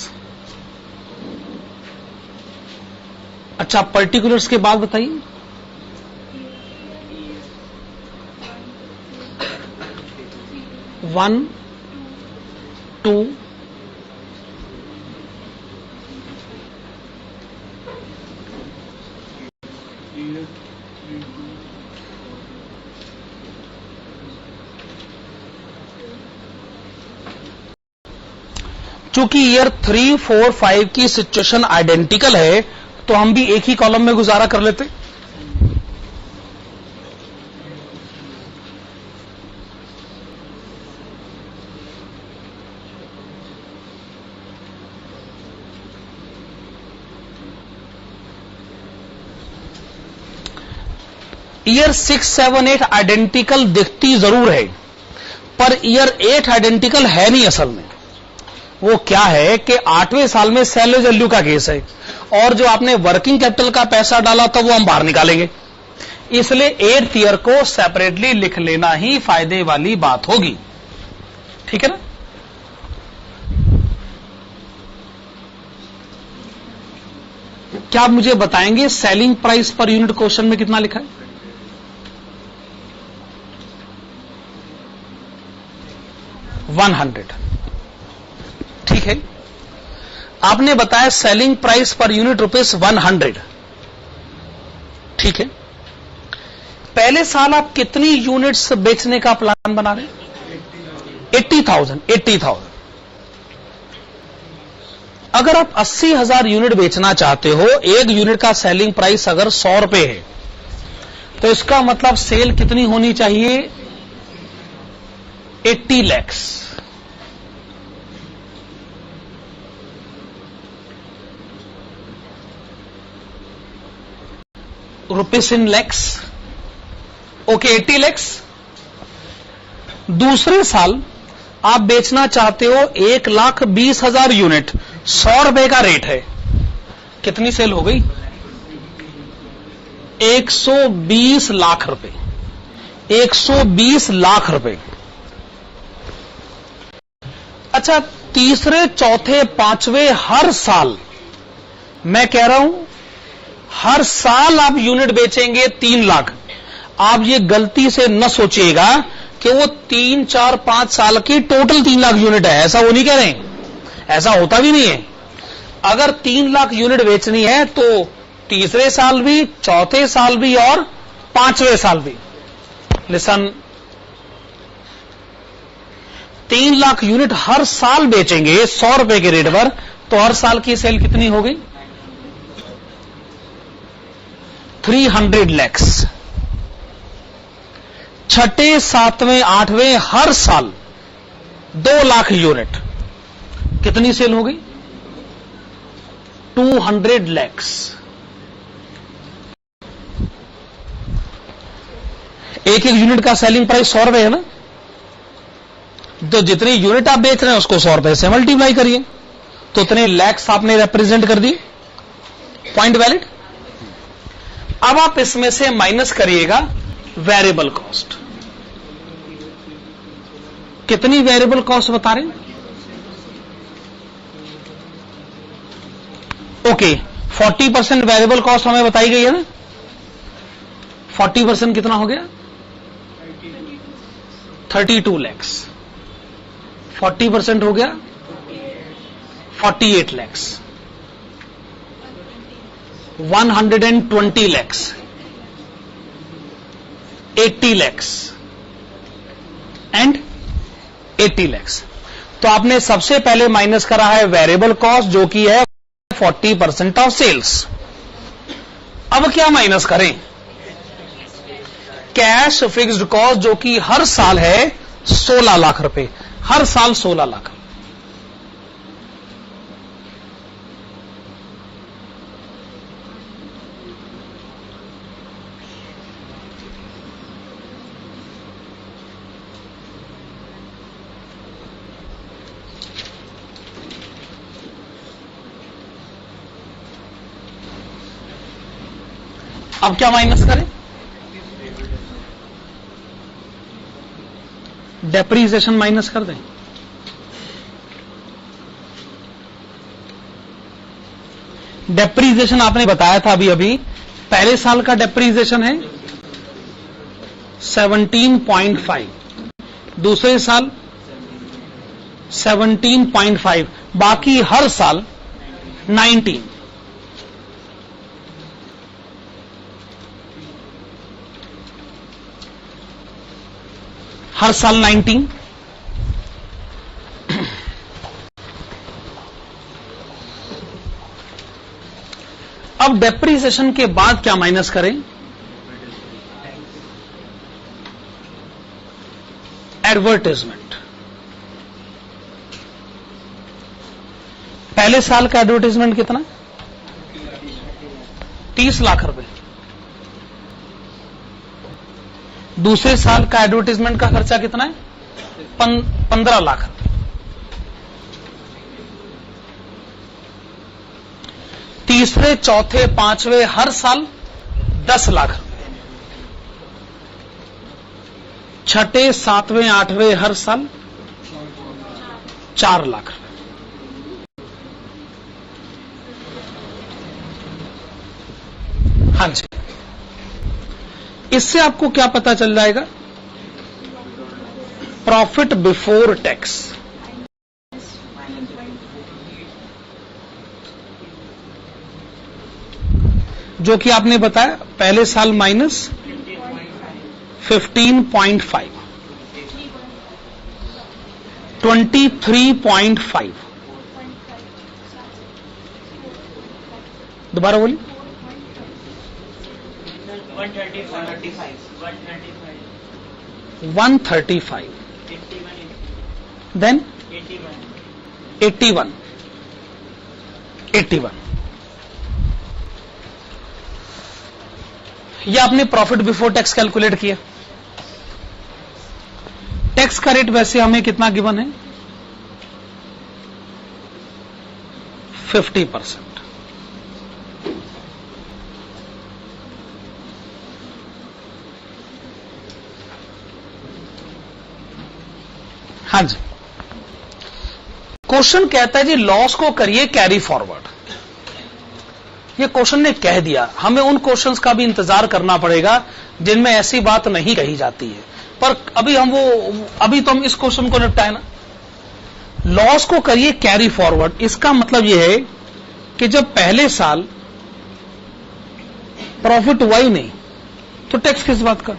अच्छा, पर्टिकुलर्स के बाद बताइए 1, 2, चूंकि ईयर 3, 4, 5 की सिचुएशन आइडेंटिकल है तो हम भी एक ही कॉलम में गुजारा कर लेते। ईयर 6, 7, 8 आइडेंटिकल दिखती जरूर है, पर ईयर 8 आइडेंटिकल है नहीं असल में। वो क्या है कि 8वें साल में सैलरी वैल्यू का केस है और जो आपने वर्किंग कैपिटल का पैसा डाला था वो हम बाहर निकालेंगे, इसलिए 8th ईयर को सेपरेटली लिख लेना ही फायदे वाली बात होगी। ठीक है ना? क्या आप मुझे बताएंगे selling price per unit question में कितना लिखा है? 100। ठीक है, आपने बताया सेलिंग प्राइस पर यूनिट ₹100। ठीक है, पहले साल आप कितनी यूनिट्स बेचने का प्लान बना रहे हैं? 80,000। अगर आप 80,000 यूनिट बेचना चाहते हो, एक यूनिट का सेलिंग प्राइस अगर 100 रुपए है, तो इसका मतलब सेल कितनी होनी चाहिए? 80 lakh. Rupees in lakhs. Okay, 80 lakhs. दूसरे साल आप बेचना चाहते हो 1,20,000 यूनिट, 100 रुपए का रेट है, कितनी सेल हो गई? 120 लाख रुपए। 120 लाख रुपए। अच्छा, तीसरे, चौथे, पांचवें हर साल, मैं कह रहा हूं हर साल आप यूनिट बेचेंगे 3 लाख। आप ये गलती से न सोचिएगा कि वो 3, 4, 5 साल की टोटल 3 लाख यूनिट है, ऐसा वो नहीं कह रहे हैं, ऐसा होता भी नहीं है। अगर 3 लाख यूनिट बेचनी है तो तीसरे साल भी, चौथे साल भी और 5वें साल भी। लिसन, 3 लाख यूनिट हर साल बेचेंगे 100 रुपए के रेट पर, तो हर साल की सेल कितनी हो गई? 300 लाख। छठे, सातवें, आठवें हर साल 2 लाख यूनिट, कितनी सेल हो गई? 200 लाख। एक यूनिट का सेलिंग प्राइस 100 रुपए है ना, तो जितनी यूनिट आप बेच रहे हैं उसको 100 रुपए से मल्टीप्लाई करिए, तो उतने लैक्स आपने रिप्रेजेंट कर दी। Point valid. अब आप इसमें से माइनस करिएगा वेरिएबल कॉस्ट। कितनी वेरिएबल कॉस्ट बता रहे हैं? ओके 40% वेरिएबल कॉस्ट हमें बताई गई है ना, 40% कितना हो गया 32 lakhs, 40% हो गया 48 lakhs, 120 lakhs, 80 lakhs and 80 lakhs। तो आपने सबसे पहले माइनस करा है वेरिएबल कॉस्ट जो कि है 40% ऑफ सेल्स। अब क्या माइनस करें, कैश फिक्स्ड कॉस्ट जो कि हर साल है 16 लाख रुपए, हर साल 16 लाख। अब क्या माइनस करें, डेप्रीसिएशन माइनस कर दें। डेप्रीसिएशन आपने बताया था अभी पहले साल का डेप्रीसिएशन है 17.5, दूसरे साल 17.5, बाकी हर साल 19। हर साल 19। अब डेप्रीसिएशन के बाद क्या माइनस करें, एडवर्टाइजमेंट। पहले साल का एडवर्टाइजमेंट कितना 30 लाख रुपए, दूसरे साल का एडवर्टाइजमेंट का खर्चा कितना है 15 लाख रुपए, तीसरे चौथे पांचवें हर साल 10 लाख रुपए, छठे सातवें आठवें हर साल 4 लाख रुपए। हाँ जी, इससे आपको क्या पता चल जाएगा, प्रॉफिट बिफोर टैक्स। जो कि आपने बताया पहले साल माइनस 15.5, 23.5, दोबारा बोलिए 135, then 81, यह आपने प्रॉफिट बिफोर टैक्स कैलकुलेट किया। टैक्स का रेट वैसे हमें कितना गिवन है 50%। हाँ जी, क्वेश्चन कहता है जी लॉस को करिए कैरी फॉरवर्ड। ये क्वेश्चन ने कह दिया, हमें उन क्वेश्चंस का भी इंतजार करना पड़ेगा जिनमें ऐसी बात नहीं कही जाती है, पर अभी तो हम इस क्वेश्चन को निपटाए ना। लॉस को करिए कैरी फॉरवर्ड, इसका मतलब यह है कि जब पहले साल प्रॉफिट हुआ ही नहीं तो टैक्स किस बात का।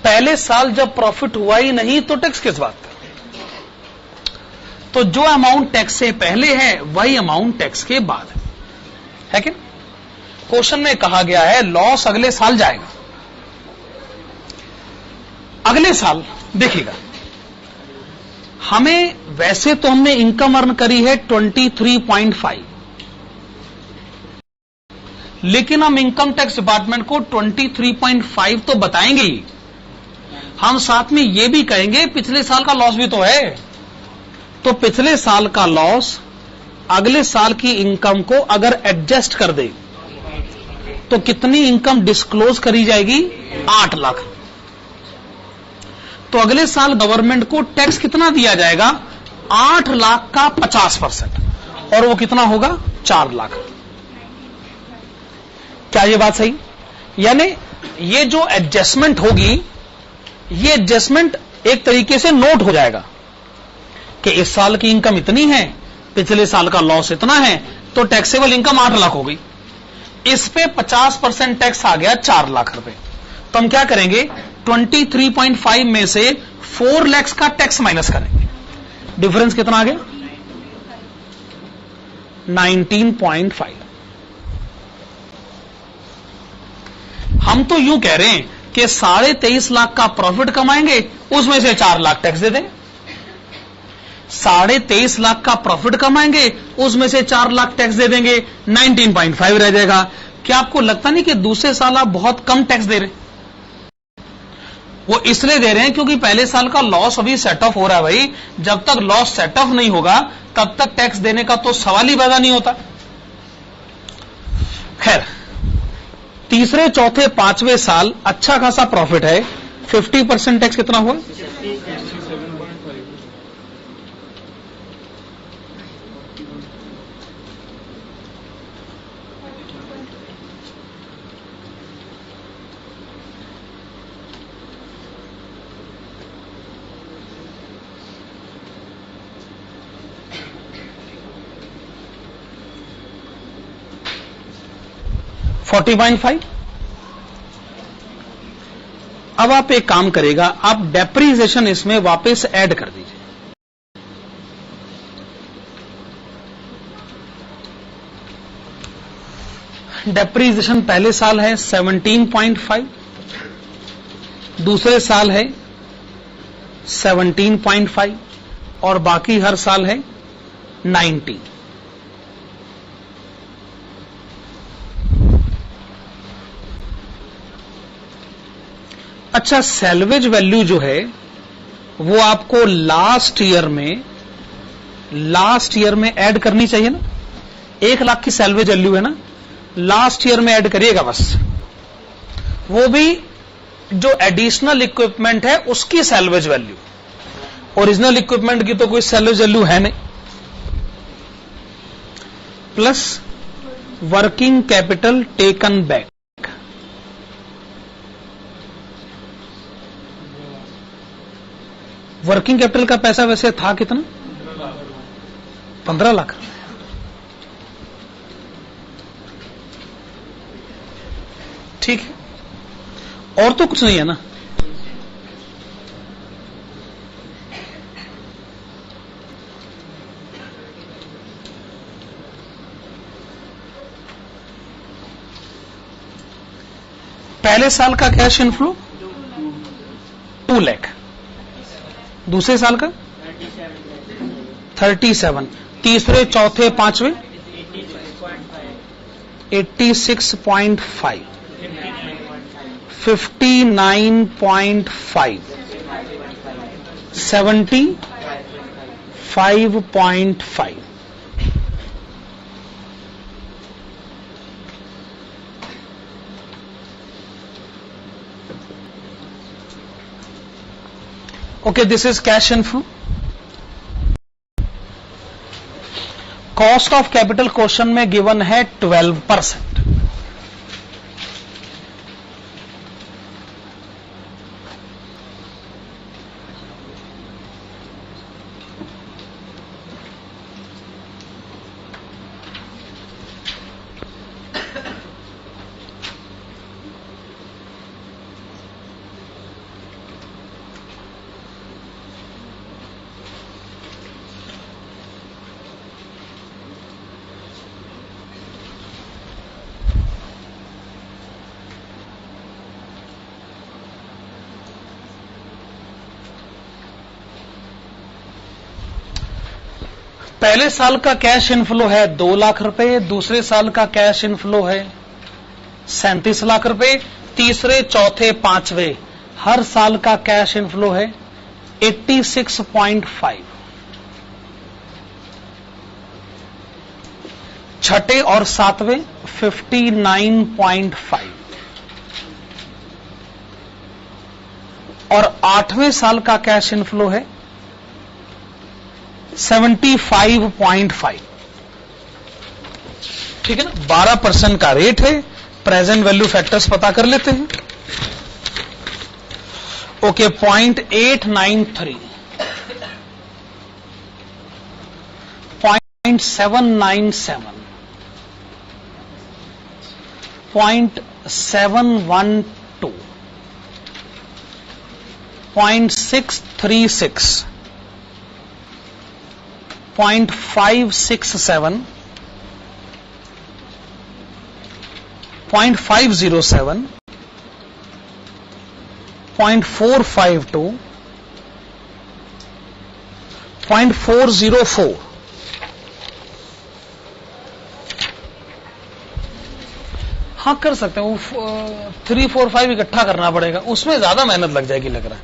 पहले साल जब प्रॉफिट हुआ ही नहीं तो टैक्स किस बात का। तो जो अमाउंट टैक्स से पहले है वही अमाउंट टैक्स के बाद है कि क्वेश्चन में कहा गया है लॉस अगले साल जाएगा। अगले साल देखिएगा, हमें वैसे तो हमने इनकम अर्न करी है 23.5, लेकिन हम इनकम टैक्स डिपार्टमेंट को 23.5 तो बताएंगे ही, हम साथ में यह भी कहेंगे पिछले साल का लॉस भी तो है। तो पिछले साल का लॉस अगले साल की इनकम को अगर एडजस्ट कर दे तो कितनी इनकम डिस्क्लोज करी जाएगी? 8 लाख। तो अगले साल गवर्नमेंट को टैक्स कितना दिया जाएगा? 8 लाख का 50%, और वो कितना होगा? 4 लाख। क्या ये बात सही? यानी ये जो एडजस्टमेंट होगी, ये एडजस्टमेंट एक तरीके से नोट हो जाएगा कि इस साल की इनकम इतनी है, पिछले साल का लॉस इतना है, तो टैक्सेबल इनकम 8 लाख हो गई। इस पे 50% टैक्स आ गया 4 लाख रुपए। तो हम क्या करेंगे? 23.5 में से 4 लाख का टैक्स माइनस करेंगे। डिफरेंस कितना आ गया? 19.5। हम तो यूं कह रहे हैं कि 23.5 लाख का प्रॉफिट कमाएंगे, उसमें से 4 लाख टैक्स दे दें। 23.5 लाख का प्रॉफिट कमाएंगे, उसमें से 4 लाख टैक्स दे देंगे, 19.5 रह जाएगा। क्या आपको लगता नहीं कि दूसरे साल आप बहुत कम टैक्स दे रहे हैं? वो इसलिए दे रहे हैं क्योंकि पहले साल का लॉस अभी सेट ऑफ हो रहा है भाई। जब तक लॉस सेट ऑफ नहीं होगा तब तक टैक्स देने का तो सवाल ही पैदा नहीं होता। खैर, तीसरे, चौथे, पांचवें साल अच्छा खासा प्रॉफिट है। 50% टैक्स कितना हुआ? 40.5। अब आप एक काम करेगा, आप डेप्रीसिएशन इसमें वापस ऐड कर दीजिए। डेप्रीसिएशन पहले साल है 17.5, दूसरे साल है 17.5, और बाकी हर साल है 90। अच्छा, सैल्वेज वैल्यू जो है वो आपको लास्ट ईयर में ऐड करनी चाहिए ना। 1 लाख की सैल्वेज वैल्यू है ना, लास्ट ईयर में ऐड करिएगा बस। वो भी जो एडिशनल इक्विपमेंट है उसकी सैल्वेज वैल्यू, ओरिजिनल इक्विपमेंट की तो कोई सैल्वेज वैल्यू है नहीं। Plus working capital taken back. Working capital का पैसा वैसे था कितना? 15 लाख। ठीक है, और तो कुछ नहीं है ना। पहले साल का कैश इनफ्लो 2 लाख, दूसरे साल का 37, तीसरे, चौथे, पांचवे 86.5, 59.5, 75.5। Okay, this is cash inflow. Cost of capital question में गिवन है 12%। पहले साल का कैश इनफ्लो है 2 लाख रुपए, दूसरे साल का कैश इनफ्लो है 37 लाख रुपए, तीसरे, चौथे, पांचवे हर साल का कैश इनफ्लो है 86.5। छठे और सातवें 59.5 और 8वें साल का कैश इनफ्लो है 75.5। ठीक है ना, 12% का रेट है। प्रेजेंट वैल्यू फैक्टर्स पता कर लेते हैं। ओके, 0.893, 0.797, 0.712, 0.636, 0.567, 0.507, 0.452, 0.404। हाँ कर सकते हैं, वो 3, 4, 5 इकट्ठा करना पड़ेगा, उसमें ज्यादा मेहनत लग जाएगी लग रहा है।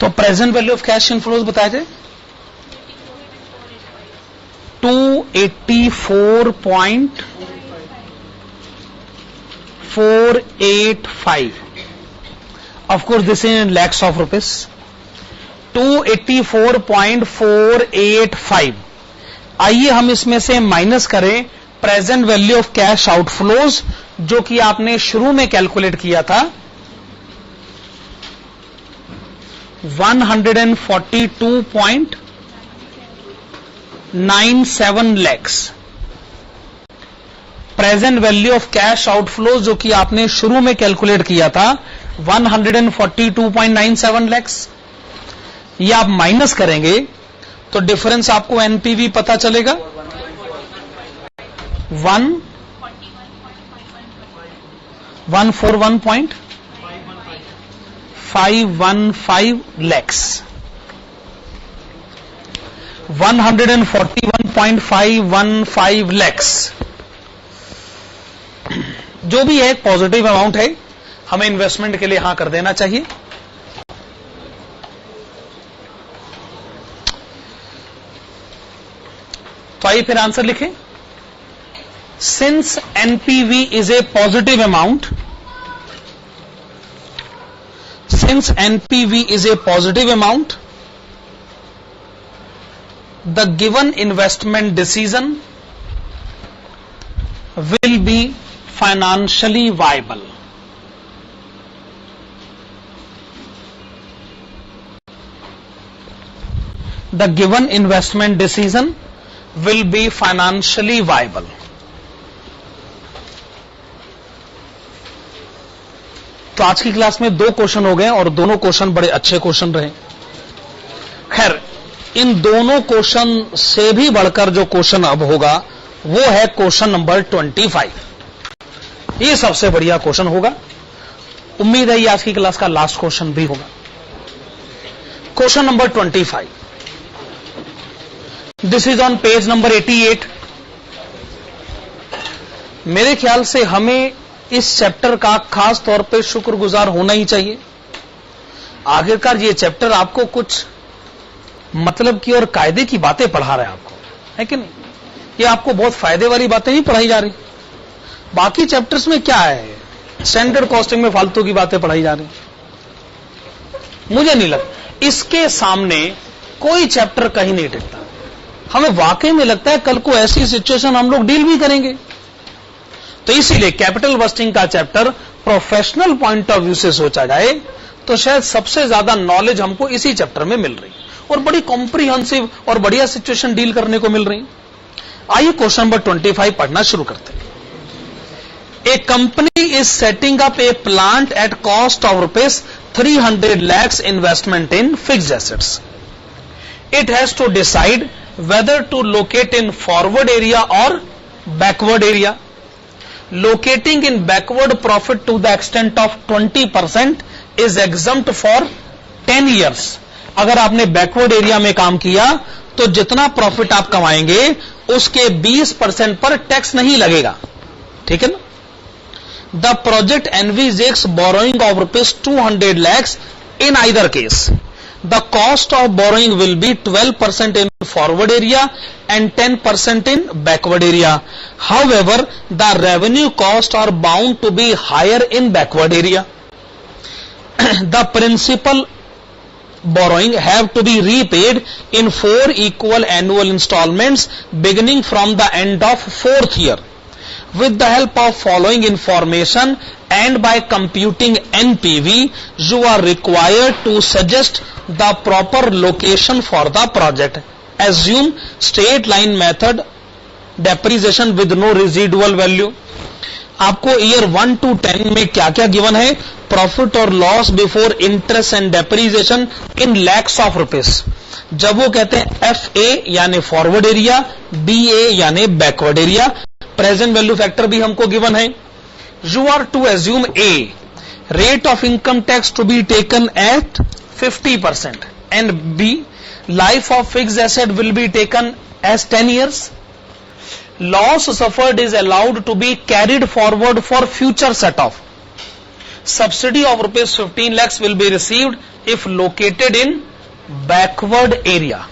तो present value of cash inflows बताए थे 284.485। Of course this in lakhs of rupees. 284.485। आइए हम इसमें से माइनस करें present value of cash outflows जो कि आपने शुरू में कैलकुलेट किया था 142.97 lakhs। Present value of cash outflows जो कि आपने शुरू में कैलकुलेट किया था 142.97 lakhs, ये आप माइनस करेंगे तो डिफरेंस आपको एनपीवी पता चलेगा 141.515 lakhs। 141.515 lakhs जो भी है पॉजिटिव अमाउंट है, हमें इन्वेस्टमेंट के लिए यहां कर देना चाहिए। तो आइए फिर आंसर लिखें। Since NPV is a positive amount, since NPV is a positive amount, the given investment decision will be financially viable. The given investment decision will be financially viable. तो आज की क्लास में 2 क्वेश्चन हो गए और दोनों question बड़े अच्छे क्वेश्चन रहे। खैर, इन दोनों क्वेश्चन से भी बढ़कर जो क्वेश्चन अब होगा वो है क्वेश्चन नंबर 25। ये सबसे बढ़िया क्वेश्चन होगा। उम्मीद है ये आज की क्लास का लास्ट क्वेश्चन भी होगा। Question number 25, this is on page number 88। मेरे ख्याल से हमें इस चैप्टर का खास तौर पे शुक्रगुजार होना ही चाहिए। आखिरकार ये चैप्टर आपको कुछ मतलब की और कायदे की बातें पढ़ा रहा है आपको, है कि नहीं? ये आपको बहुत फायदे वाली बातें ही पढ़ाई जा रही। बाकी चैप्टर्स में क्या है, स्टैंडर्ड कॉस्टिंग में फालतू की बातें पढ़ाई जा रही, मुझे नहीं लगता इसके सामने कोई चैप्टर कहीं नहीं टिकता। हमें वाकई में लगता है कल को ऐसी सिचुएशन हम लोग डील भी करेंगे। तो इसीलिए कैपिटल बस्टिंग का chapter professional point of view से सोचा जाए तो शायद सबसे ज्यादा नॉलेज हमको इसी चैप्टर में मिल रही और बड़ी कॉम्प्रिहेंसिव और बढ़िया सिचुएशन डील करने को मिल रही। आइए क्वेश्चन नंबर 25 पढ़ना शुरू करते हैं। A company is setting up a plant at cost of rupees 300 lakhs investment in fixed assets. It has to decide whether to locate in forward area or backward area. Locating in backward profit to the extent of 20% is exempt for 10 years. अगर आपने backward area में काम किया तो जितना profit आप कमाएंगे उसके 20% पर टैक्स नहीं लगेगा, ठीक है ना। The project envisages borrowing of rupees 200 lakhs in either case. The cost of borrowing will be 12% in forward area and 10% in backward area. However, the revenue costs are bound to be higher in backward area. The principal borrowing have to be repaid in 4 equal annual installments beginning from the end of 4th year. With the help of following information and by computing NPV, you are required to suggest the proper location for the project. Assume straight line method depreciation with no residual value. आपको year 1 to 10 में क्या क्या given है? Profit और loss before interest and depreciation in lakhs of rupees. जब वो कहते हैं FA यानी फॉरवर्ड एरिया, BA यानी backward area, present value factor भी हमको गिवन है। You are to assume A rate of income tax to be taken at 50% and B life of fixed asset will be taken as 10 years. Loss suffered is allowed to be carried forward for future set off. Subsidy of rupees 15 lakhs will be received if located in backward area.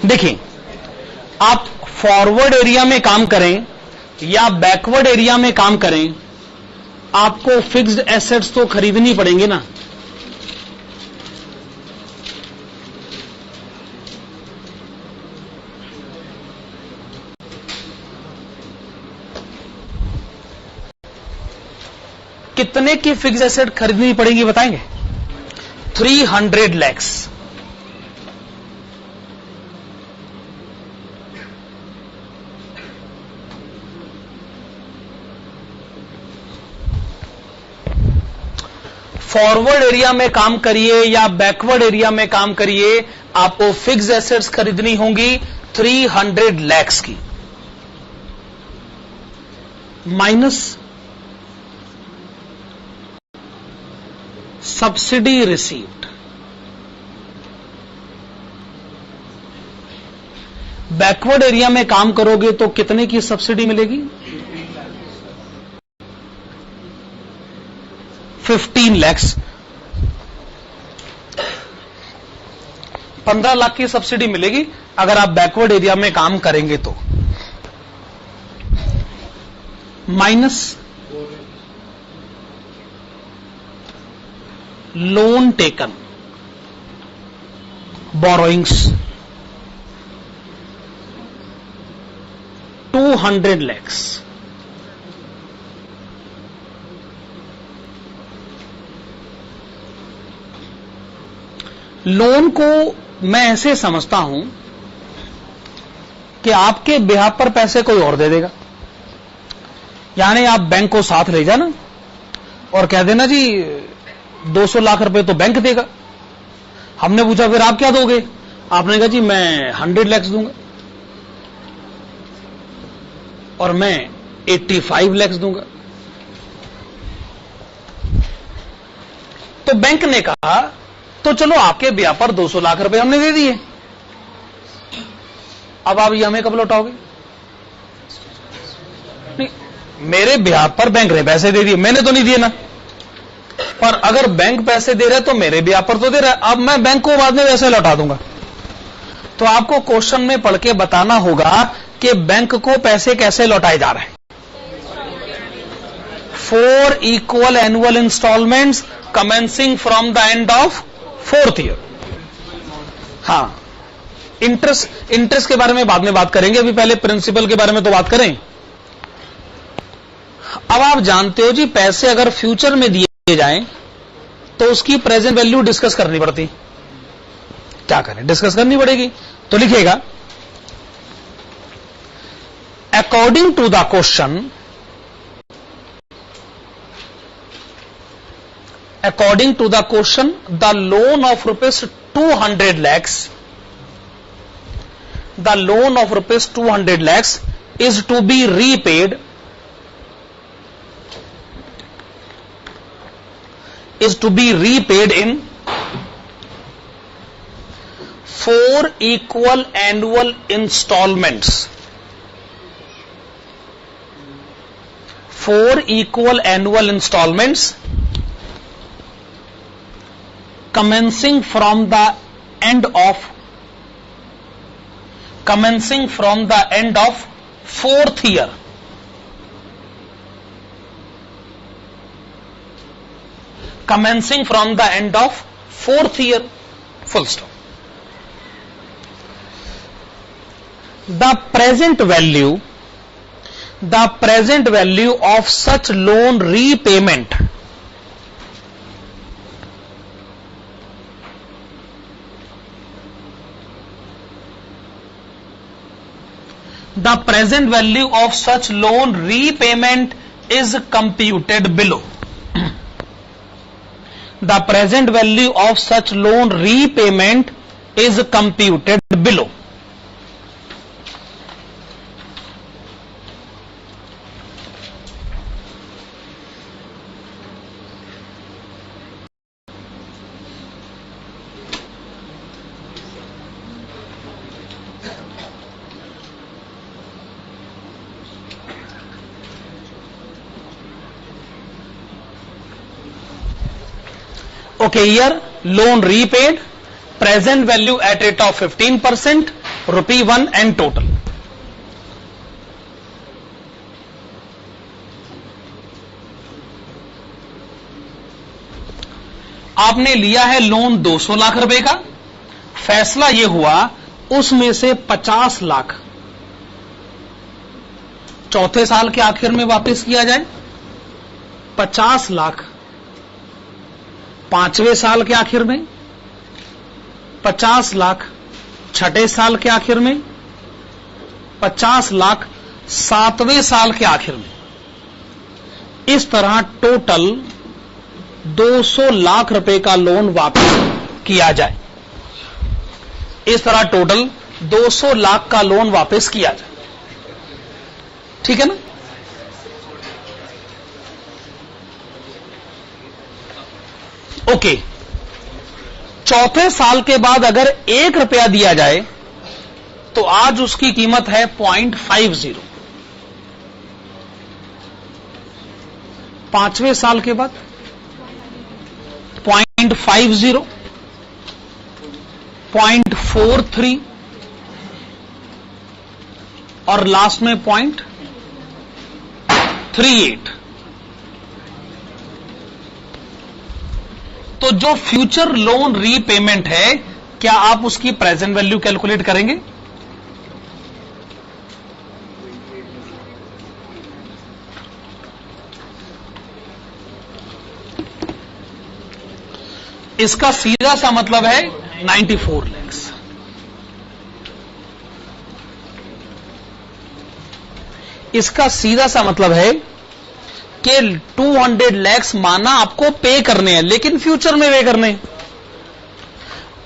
देखिए, आप forward area में काम करें या backward area में काम करें, आपको फिक्स्ड एसेट्स तो खरीदनी पड़ेंगे ना। कितने की फिक्स्ड एसेट खरीदनी पड़ेगी बताएंगे? 300 lakhs। फॉरवर्ड एरिया में काम करिए या बैकवर्ड एरिया में काम करिए, आपको फिक्स्ड एसेट्स खरीदनी होंगी 300 lakhs की, minus subsidy received. Backward area में काम करोगे तो कितने की सब्सिडी मिलेगी? 15 lakhs। 15 लाख की सब्सिडी मिलेगी अगर आप बैकवर्ड एरिया में काम करेंगे तो, minus loan taken, borrowings 200 lakhs। Loan को मैं ऐसे समझता हूं कि आपके बिहाफ पर पैसे कोई और दे देगा। यानी आप बैंक को साथ ले जाना और कह देना जी 200 लाख रुपए तो बैंक देगा। हमने पूछा फिर आप क्या दोगे? आपने कहा जी मैं 100 lakhs दूंगा और मैं 85 lakhs दूंगा। तो बैंक ने कहा तो चलो आपके ब्याह पर 200 लाख रुपए हमने दे दिए, अब आप ये हमें कब लौटाओगे? नहीं, मेरे ब्याह पर बैंक ने पैसे दे दिए, मैंने तो नहीं दिए ना। पर अगर बैंक पैसे दे रहा है तो मेरे ब्याह पर तो दे रहा है, अब मैं बैंक को बाद में वैसे लौटा दूंगा। तो आपको क्वेश्चन में पढ़ के बताना होगा कि बैंक को पैसे कैसे लौटाए जा रहे हैं। 4 equal annual installments commencing from the end of 4th year। हाँ, इंटरेस्ट के बारे में बाद में बात करेंगे, अभी पहले प्रिंसिपल के बारे में तो बात करें। अब आप जानते हो जी, पैसे अगर फ्यूचर में दिए जाएं तो उसकी प्रेजेंट वैल्यू डिस्कस करनी पड़ती। क्या करें, डिस्कस करनी पड़ेगी। तो लिखिएगा, according to the question, according to the question, the loan of rupees 200 lakhs, the loan of rupees 200 lakhs is to be repaid, in 4 equal annual installments, 4 equal annual installments commencing from the end of 4th year, commencing from the end of 4th year, full stop. The present value of such loan repayment, the present value of such loan repayment is computed below. The present value of such loan repayment is computed below. Okay, here loan repaid, present value at rate of 15%, rupee 1 and total. आपने लिया है loan 200 lakh रुपए का, फैसला यह हुआ उसमें से 50 लाख चौथे साल के आखिर में वापस किया जाए, 50 लाख 5वें साल के आखिर में, 50 लाख 6ठे साल के आखिर में, 50 लाख 7वें साल के आखिर में। इस तरह टोटल 200 लाख रुपए का लोन वापस किया जाए। इस तरह टोटल 200 लाख का लोन वापस किया जाए। ठीक है ना? ओके, चौथे साल के बाद अगर 1 रुपया दिया जाए तो आज उसकी कीमत है 0.50। 5वें साल के बाद 0.50, 0.43 और लास्ट में 0.38। तो जो फ्यूचर लोन रीपेमेंट है, क्या आप उसकी प्रेजेंट वैल्यू कैलकुलेट करेंगे? इसका सीधा सा मतलब है 94 लाख। इसका सीधा सा मतलब है कि 200 लाख माना आपको पे करने हैं, लेकिन फ्यूचर में पे करने हैं।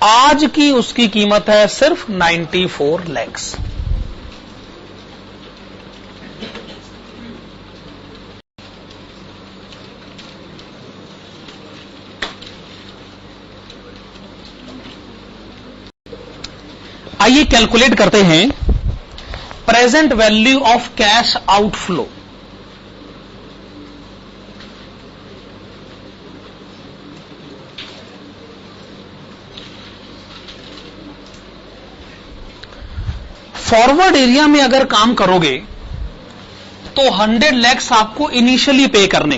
आज की उसकी कीमत है सिर्फ 94 लाख। आइए कैलकुलेट करते हैं present value of cash outflow. Forward area में अगर काम करोगे तो 100 lakhs आपको इनिशियली पे करने,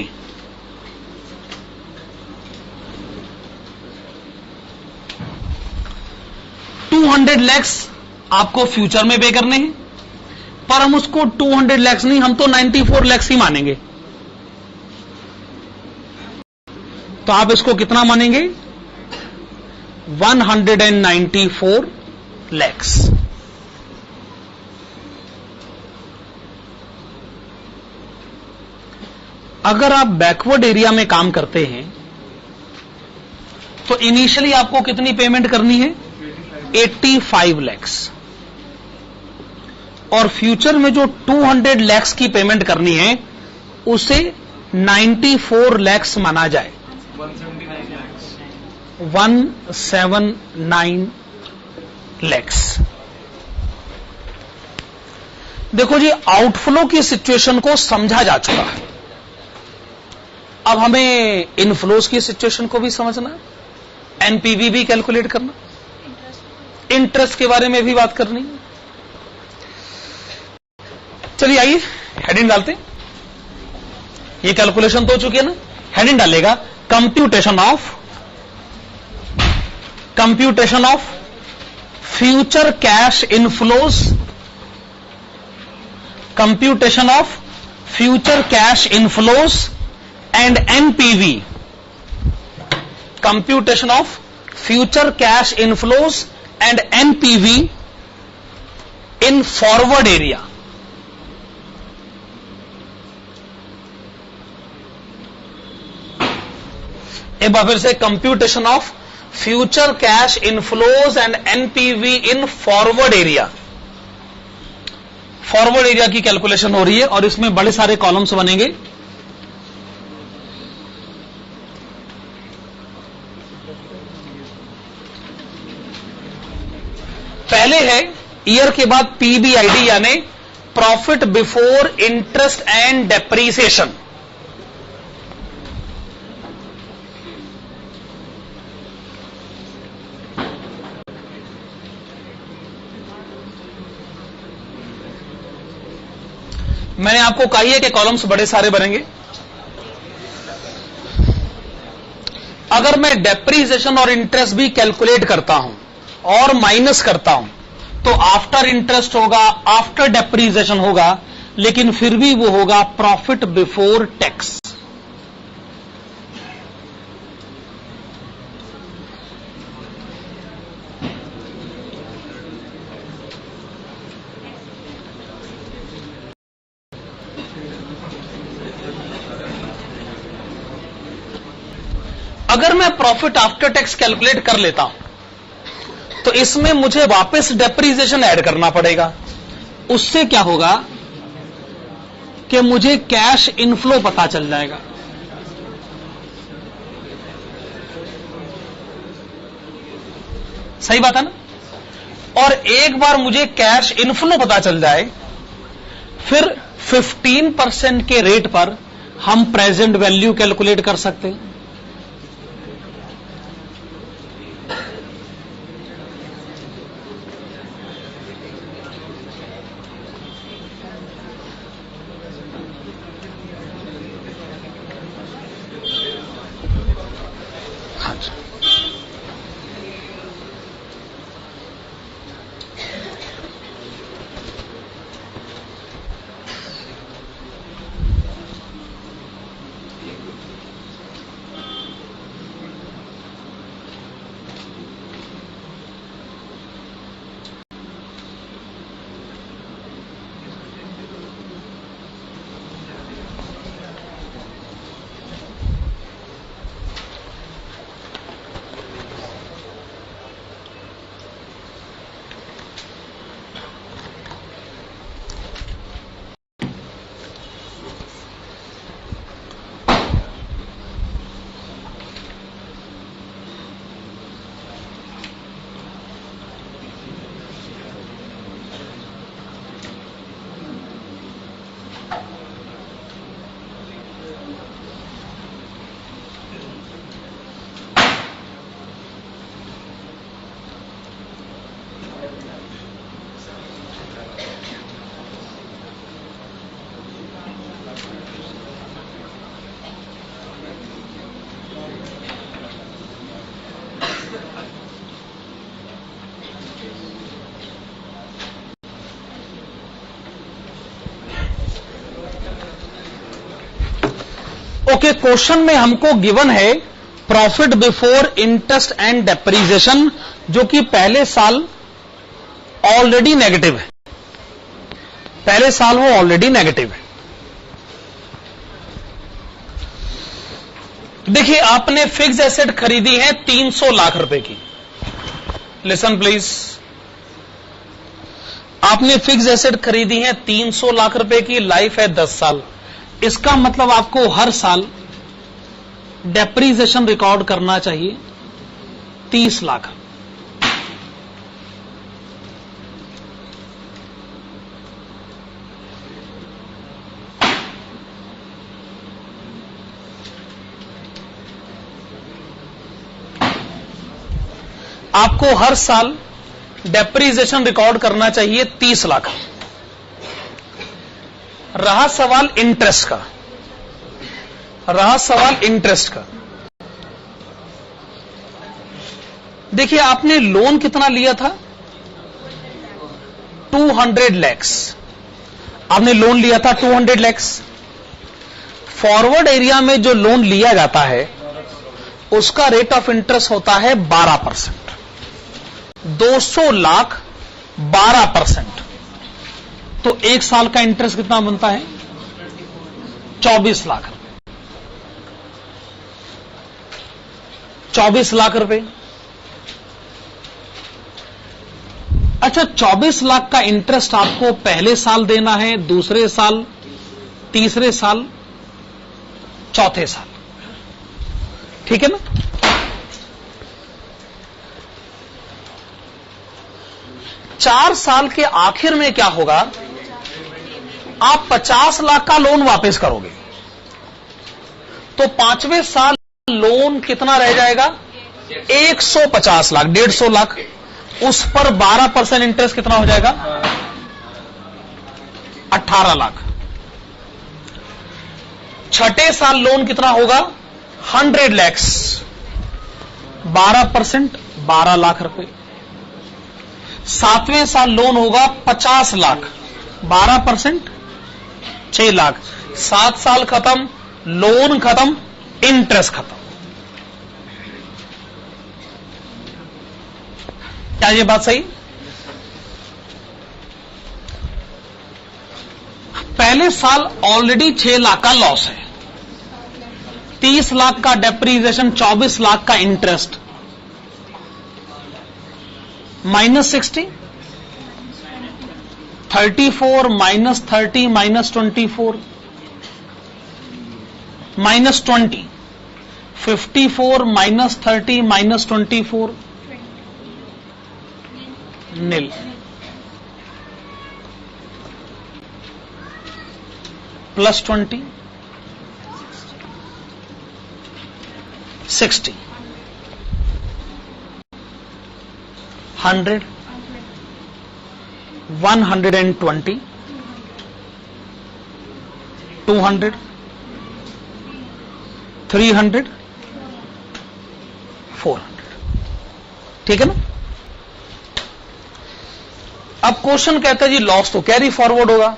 200 lakhs आपको फ्यूचर में पे करने हैं, पर हम उसको 200 lakhs नहीं, हम तो 94 lakhs ही मानेंगे। तो आप इसको कितना मानेंगे? 194 lakhs। अगर आप बैकवर्ड एरिया में काम करते हैं तो इनिशियली आपको कितनी पेमेंट करनी है? 85 lakhs। और फ्यूचर में जो 200 lakhs की पेमेंट करनी है उसे 94 lakhs माना जाए। 179 lakhs। देखो जी, आउटफ्लो की सिचुएशन को समझा जा चुका है। अब हमें इनफ्लोज की सिचुएशन को भी समझना, एनपीवी भी कैलकुलेट करना, इंटरेस्ट के बारे में भी बात करनी। चलिए आइए हेडिंग डालते हैं। ये कैलकुलेशन तो हो चुकी है ना। हेडिंग डालेगा computation of future cash inflows, computation of future cash inflows and NPV, computation of future cash inflows and NPV in forward area। एक बार फिर से, computation of future cash inflows and NPV in forward area। Forward area की calculation हो रही है और इसमें बड़े सारे कॉलम्स बनेंगे। पहले है ईयर के बाद पीबीआईडी यानी profit before interest and depreciation. मैंने आपको कही है कि कॉलम्स बड़े सारे बनेंगे। अगर मैं डेप्रीसिएशन और इंटरेस्ट भी कैलकुलेट करता हूं और माइनस करता हूं तो आफ्टर इंटरेस्ट होगा, आफ्टर डेप्रीसिएशन होगा, लेकिन फिर भी वो होगा प्रॉफिट बिफोर टैक्स। अगर मैं प्रॉफिट आफ्टर टैक्स कैलकुलेट कर लेता हूं तो इसमें मुझे वापस डेप्रीसिएशन ऐड करना पड़ेगा। उससे क्या होगा कि मुझे कैश इनफ्लो पता चल जाएगा। सही बात है ना। और एक बार मुझे कैश इनफ्लो पता चल जाए, फिर 15% के रेट पर हम प्रेजेंट वैल्यू कैलकुलेट कर सकते हैं। क्योंकि क्वेश्चन में हमको गिवन है profit before interest and depreciation, जो कि पहले साल ऑलरेडी नेगेटिव है, पहले साल वो ऑलरेडी नेगेटिव है। देखिए, आपने फिक्स एसेट खरीदी है 300 लाख रुपए की। लिसन प्लीज, आपने फिक्स एसेट खरीदी है 300 लाख रुपए की, लाइफ है 10 साल। इसका मतलब आपको हर साल डेप्रीसिएशन रिकॉर्ड करना चाहिए 30 लाख। आपको हर साल डेप्रीसिएशन रिकॉर्ड करना चाहिए 30 लाख। रहा सवाल इंटरेस्ट का, रहा सवाल इंटरेस्ट का। देखिए, आपने लोन कितना लिया था? 200 लैक्स। आपने लोन लिया था 200 लैक्स। फॉरवर्ड एरिया में जो लोन लिया जाता है उसका रेट ऑफ इंटरेस्ट होता है 12%। 200 लाख 12%, तो एक साल का इंटरेस्ट कितना बनता है? 24 लाख। 24 लाख रुपए। अच्छा, 24 लाख का इंटरेस्ट आपको पहले साल देना है, दूसरे साल, तीसरे साल, चौथे साल, ठीक है ना? चार साल के आखिर में क्या होगा? आप 50 लाख का लोन वापस करोगे, तो पांचवें साल लोन कितना रह जाएगा? 150 लाख, 150 लाख। उस पर 12% इंटरेस्ट कितना हो जाएगा? 18 लाख। छठे साल लोन कितना होगा? 100 लैक्स, 12% 12 लाख रुपए। सातवें साल लोन होगा 50 लाख, 12% 6 लाख। 7 साल खत्म, लोन खत्म, इंटरेस्ट खत्म। क्या ये बात सही? पहले साल ऑलरेडी 6 लाख का लॉस है, 30 लाख का डेप्रीसिएशन, 24 लाख का इंटरेस्ट, -60, 34 -30 -24, -20, 54 -30 -24, nil। +20, 60, 100, 120, 200, 300, 400, ठीक है ना? अब क्वेश्चन कहता है जी लॉस तो कैरी फॉरवर्ड होगा,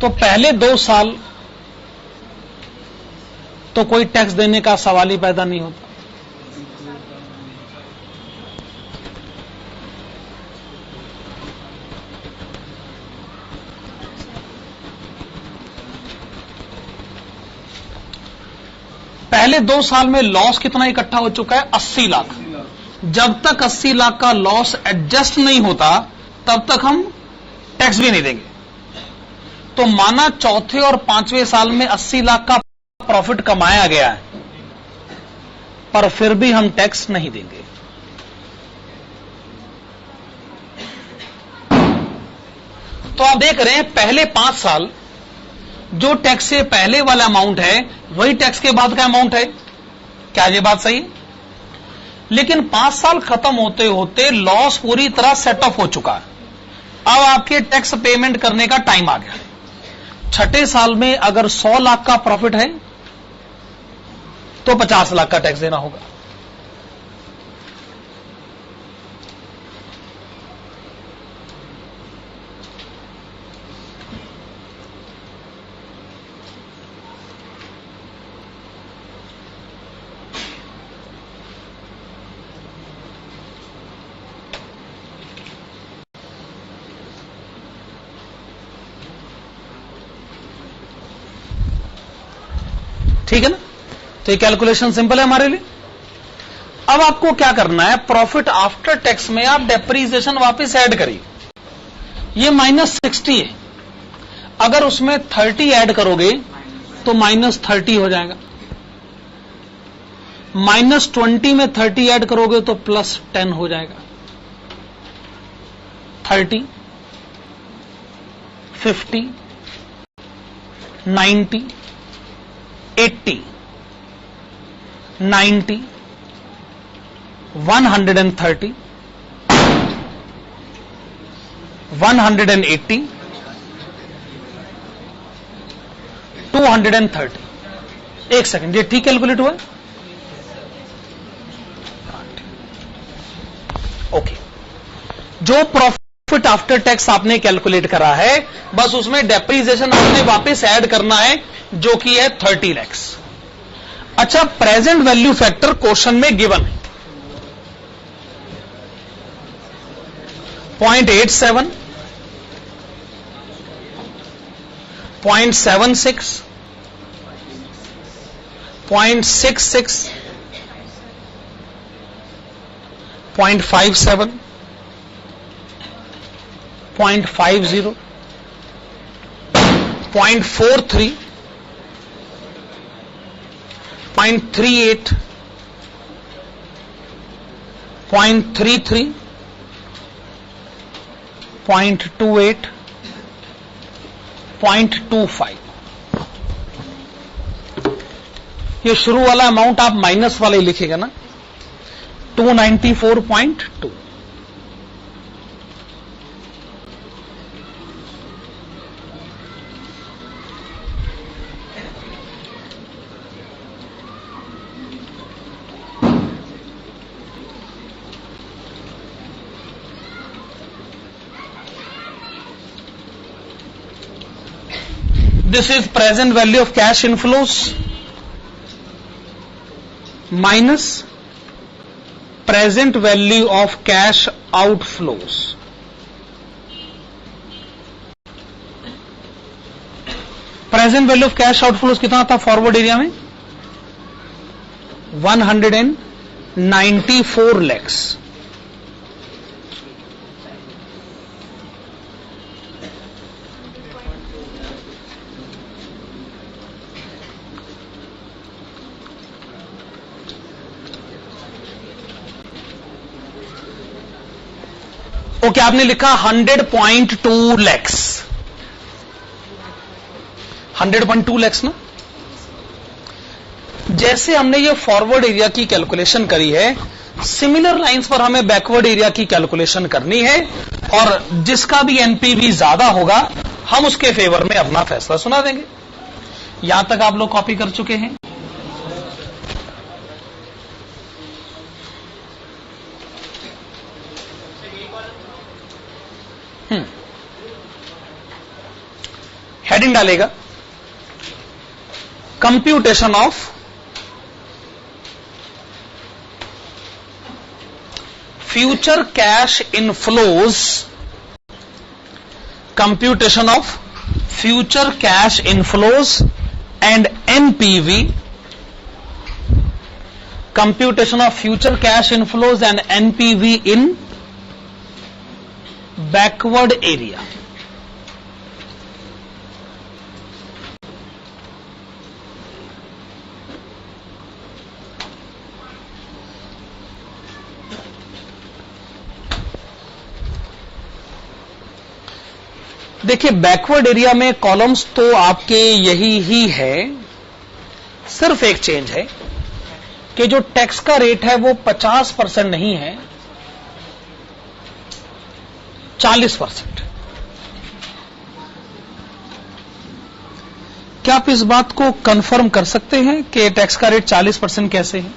तो पहले 2 साल तो कोई टैक्स देने का सवाल ही पैदा नहीं होता। पहले 2 साल में लॉस कितना इकट्ठा हो चुका है? 80 लाख। जब तक 80 लाख का लॉस एडजस्ट नहीं होता तब तक हम टैक्स भी नहीं देंगे। तो माना चौथे और पांचवें साल में 80 लाख का प्रॉफिट कमाया गया है, पर फिर भी हम टैक्स नहीं देंगे। तो आप देख रहे हैं पहले 5 साल जो टैक्स से पहले वाला अमाउंट है वही टैक्स के बाद का अमाउंट है। क्या ये बात सही? लेकिन 5 साल खत्म होते होते लॉस पूरी तरह सेट ऑफ हो चुका है। अब आपके टैक्स पेमेंट करने का टाइम आ गया। छठे साल में अगर 100 लाख का प्रॉफिट है तो 50 लाख का टैक्स देना होगा। ठीक है ना? तो ये कैलकुलेशन सिंपल है हमारे लिए। अब आपको क्या करना है, प्रॉफिट आफ्टर टैक्स में आप डेप्रीसिएशन वापस ऐड करिए। ये -60 है, अगर उसमें 30 ऐड करोगे तो -30 हो जाएगा। -20 में 30 ऐड करोगे तो +10 हो जाएगा। 30, 50, 90, 80, 90, 130, 180, 230। एक सेकंड, ये ठीक कैलकुलेट हुआ? ओके। जो प्रॉफिट आफ्टर टैक्स आपने कैलकुलेट करा है, बस उसमें डेप्रीसिएशन आपने वापस ऐड करना है, जो कि है 30 लाख। अच्छा, प्रेजेंट वैल्यू फैक्टर क्वेश्चन में गिवन है 0.87, 0.76, 0.66, 0.57, 0.50, 0.43, 0.38, 0.33, 0.28, 0.25। ये शुरू वाला अमाउंट आप माइनस वाला ही लिखेगा ना, 294.2। This is present value of cash inflows minus present value of cash outflows. Present value of cash outflows कितना था फॉरवर्ड एरिया में? 194 lakhs। ओके, आपने लिखा 100.2 लैक्स। 100.2 लैक्स ना। जैसे हमने ये फॉरवर्ड एरिया की कैलकुलेशन करी है, सिमिलर लाइंस पर हमें बैकवर्ड एरिया की कैलकुलेशन करनी है, और जिसका भी एनपीवी ज्यादा होगा हम उसके फेवर में अपना फैसला सुना देंगे। यहां तक आप लोग कॉपी कर चुके हैं? हेडिंग डालेगा computation of future cash inflows, computation of future cash inflows and NPV, computation of future cash inflows and NPV in backward area. देखिए, बैकवर्ड एरिया में कॉलम्स तो आपके यही ही है, सिर्फ एक चेंज है कि जो टैक्स का रेट है वो 50% नहीं है, 40%। क्या आप इस बात को कंफर्म कर सकते हैं कि टैक्स का रेट 40% कैसे है?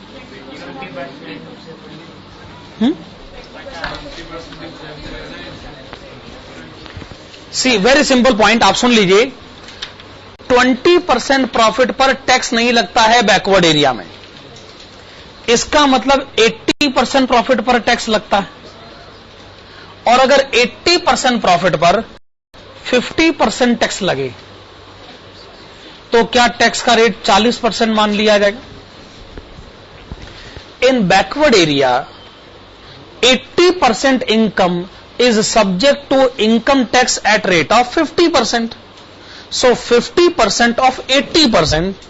सी, वेरी सिंपल पॉइंट, आप सुन लीजिए। 20% प्रॉफिट पर टैक्स नहीं लगता है बैकवर्ड एरिया में, इसका मतलब 80% प्रॉफिट पर टैक्स लगता है। और अगर 80% प्रॉफिट पर 50% टैक्स लगे तो क्या टैक्स का रेट 40% मान लिया जाएगा? इन backward area 80% income is subject to income tax at rate of 50%. So 50% of 80%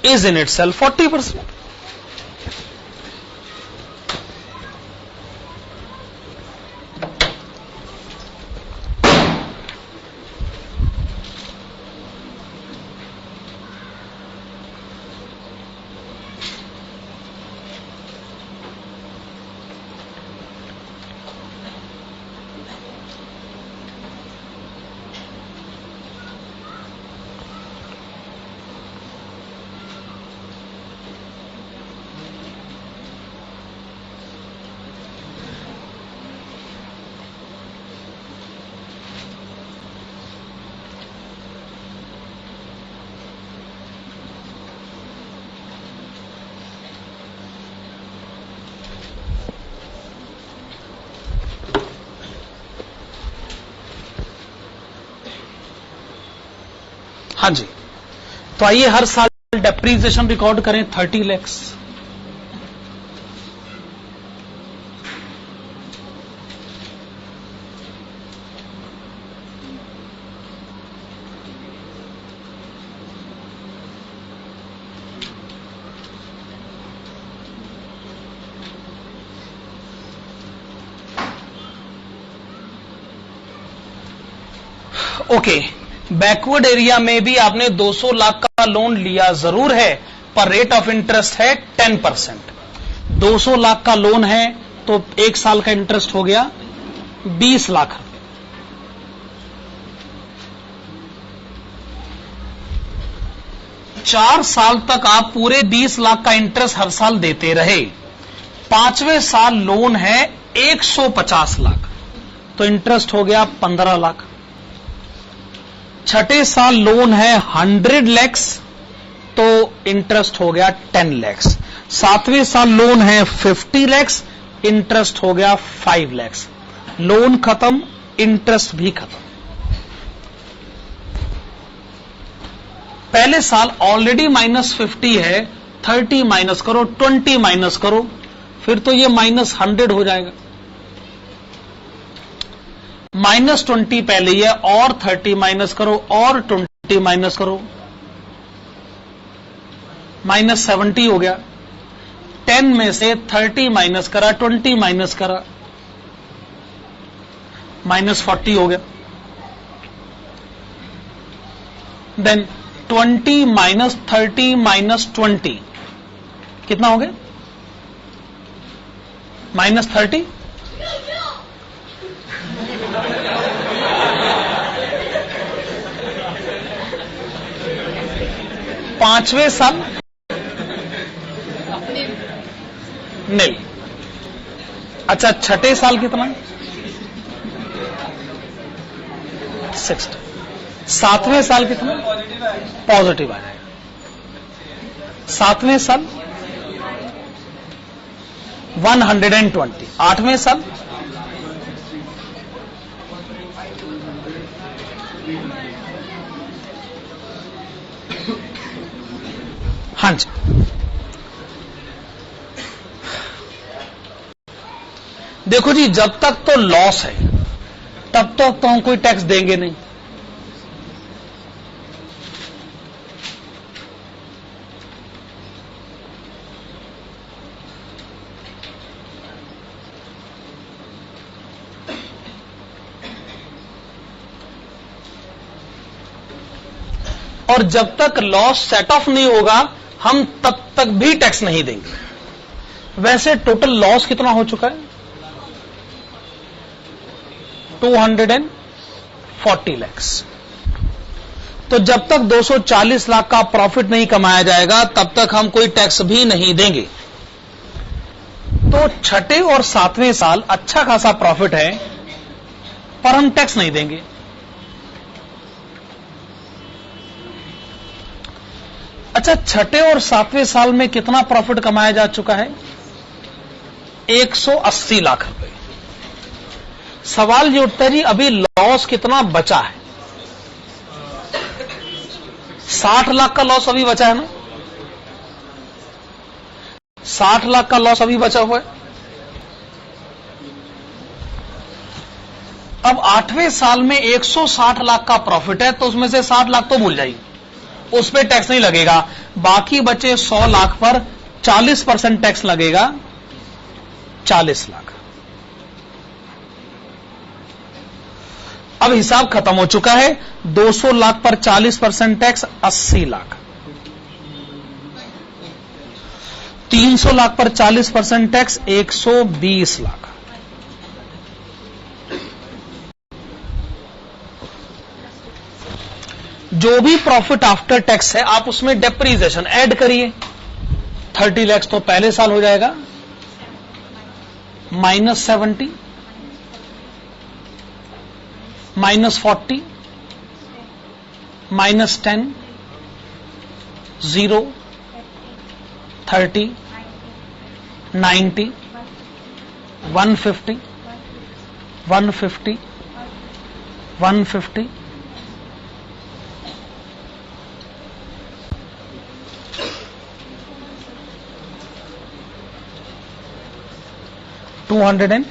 is in itself 40%. हाँ जी, तो आइए हर साल डेप्रीसिएशन रिकॉर्ड करें 30 लाख। ओके, बैकवर्ड एरिया में भी आपने 200 लाख का लोन लिया जरूर है, पर रेट ऑफ इंटरेस्ट है 10%। 200 लाख का लोन है तो एक साल का इंटरेस्ट हो गया 20 लाख। चार साल तक आप पूरे 20 लाख का इंटरेस्ट हर साल देते रहे। पांचवें साल लोन है 150 लाख, तो इंटरेस्ट हो गया 15 लाख। छठे साल लोन है 100 लाख, तो इंटरेस्ट हो गया 10 लाख। सातवें साल लोन है 50 लाख, इंटरेस्ट हो गया 5 लाख। लोन खत्म, इंटरेस्ट भी खत्म। पहले साल ऑलरेडी -50 है, 30 माइनस करो, 20 माइनस करो, फिर तो ये -100 हो जाएगा। -20 पहले ही है, और 30 माइनस करो, और 20 माइनस करो, -70 हो गया। 10 में से 30 माइनस करा, 20 माइनस करा, -40 हो गया। देन 20 माइनस 30 माइनस 20 कितना हो गया? -30। पांचवें साल नील। अच्छा, छठे साल कितना? 60। सातवें साल कितना? पॉजिटिव आ जाएगा। सातवें साल 120। आठवें साल हाँ जी, देखो जी, जब तक तो लॉस है तब तक तो हम कोई टैक्स देंगे नहीं। और जब तक लॉस सेट ऑफ नहीं होगा हम तब तक भी टैक्स नहीं देंगे। वैसे टोटल लॉस कितना हो चुका है? 240 लाख। तो जब तक 240 लाख का प्रॉफिट नहीं कमाया जाएगा तब तक हम कोई टैक्स भी नहीं देंगे। तो छठे और सातवें साल अच्छा खासा प्रॉफिट है, पर हम टैक्स नहीं देंगे। अच्छा, छठे और सातवें साल में कितना प्रॉफिट कमाया जा चुका है? 180 लाख रुपए। सवाल ये उठता है जी, अभी लॉस कितना बचा है? 60 लाख का लॉस अभी बचा है ना, 60 लाख का लॉस अभी बचा हुआ है। अब 8वें साल में 160 लाख का प्रॉफिट है, तो उसमें से 60 लाख तो भूल जाइए, उस पर टैक्स नहीं लगेगा। बाकी बचे 100 लाख पर 40% टैक्स लगेगा, 40 लाख। अब हिसाब खत्म हो चुका है। 200 लाख पर 40% टैक्स 80 लाख, 300 लाख पर 40% टैक्स 120 लाख। जो भी प्रॉफिट आफ्टर टैक्स है आप उसमें डेप्रीसिएशन ऐड करिए। 30 लाख तो पहले साल हो जाएगा, -70, -40, -10, 0, 30, 90, 150, 150, 150, 210,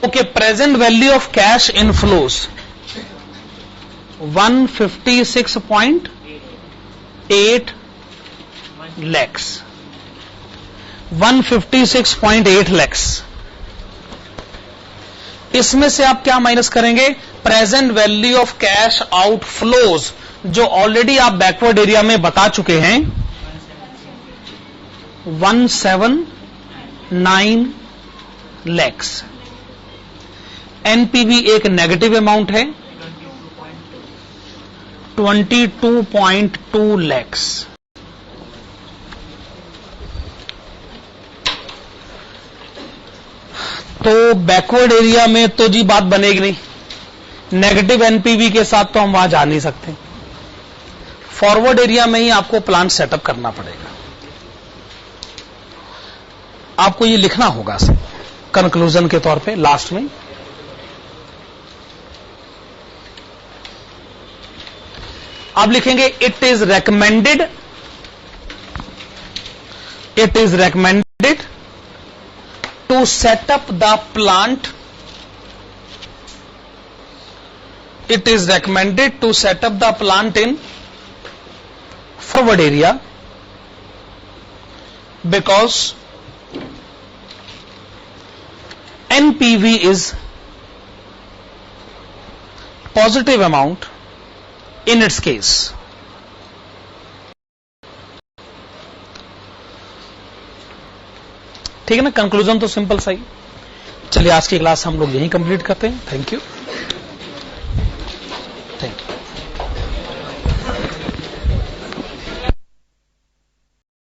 okay, present value of cash inflows 156.8 lakhs, 156.8 lakhs। इसमें से आप क्या माइनस करेंगे? Present value of cash outflows, जो ऑलरेडी आप बैकवर्ड एरिया में बता चुके हैं, 179 lakhs। एनपीवी एक नेगेटिव अमाउंट है, 22.2 lakhs। तो बैकवर्ड एरिया में तो जी बात बनेगी नहीं, नेगेटिव एनपीवी के साथ तो हम वहां जा नहीं सकते। फॉरवर्ड एरिया में ही आपको प्लान सेटअप करना पड़ेगा। आपको ये लिखना होगा कंक्लूजन के तौर पे लास्ट में। आप लिखेंगे it is recommended to set up the plant, it is recommended to set up the plant in forward area because NPV is positive amount in its case। ठीक है ना, कंक्लूजन तो सिंपल सा ही। चलिए आज की क्लास हम लोग यहीं कंप्लीट करते हैं। Thank you.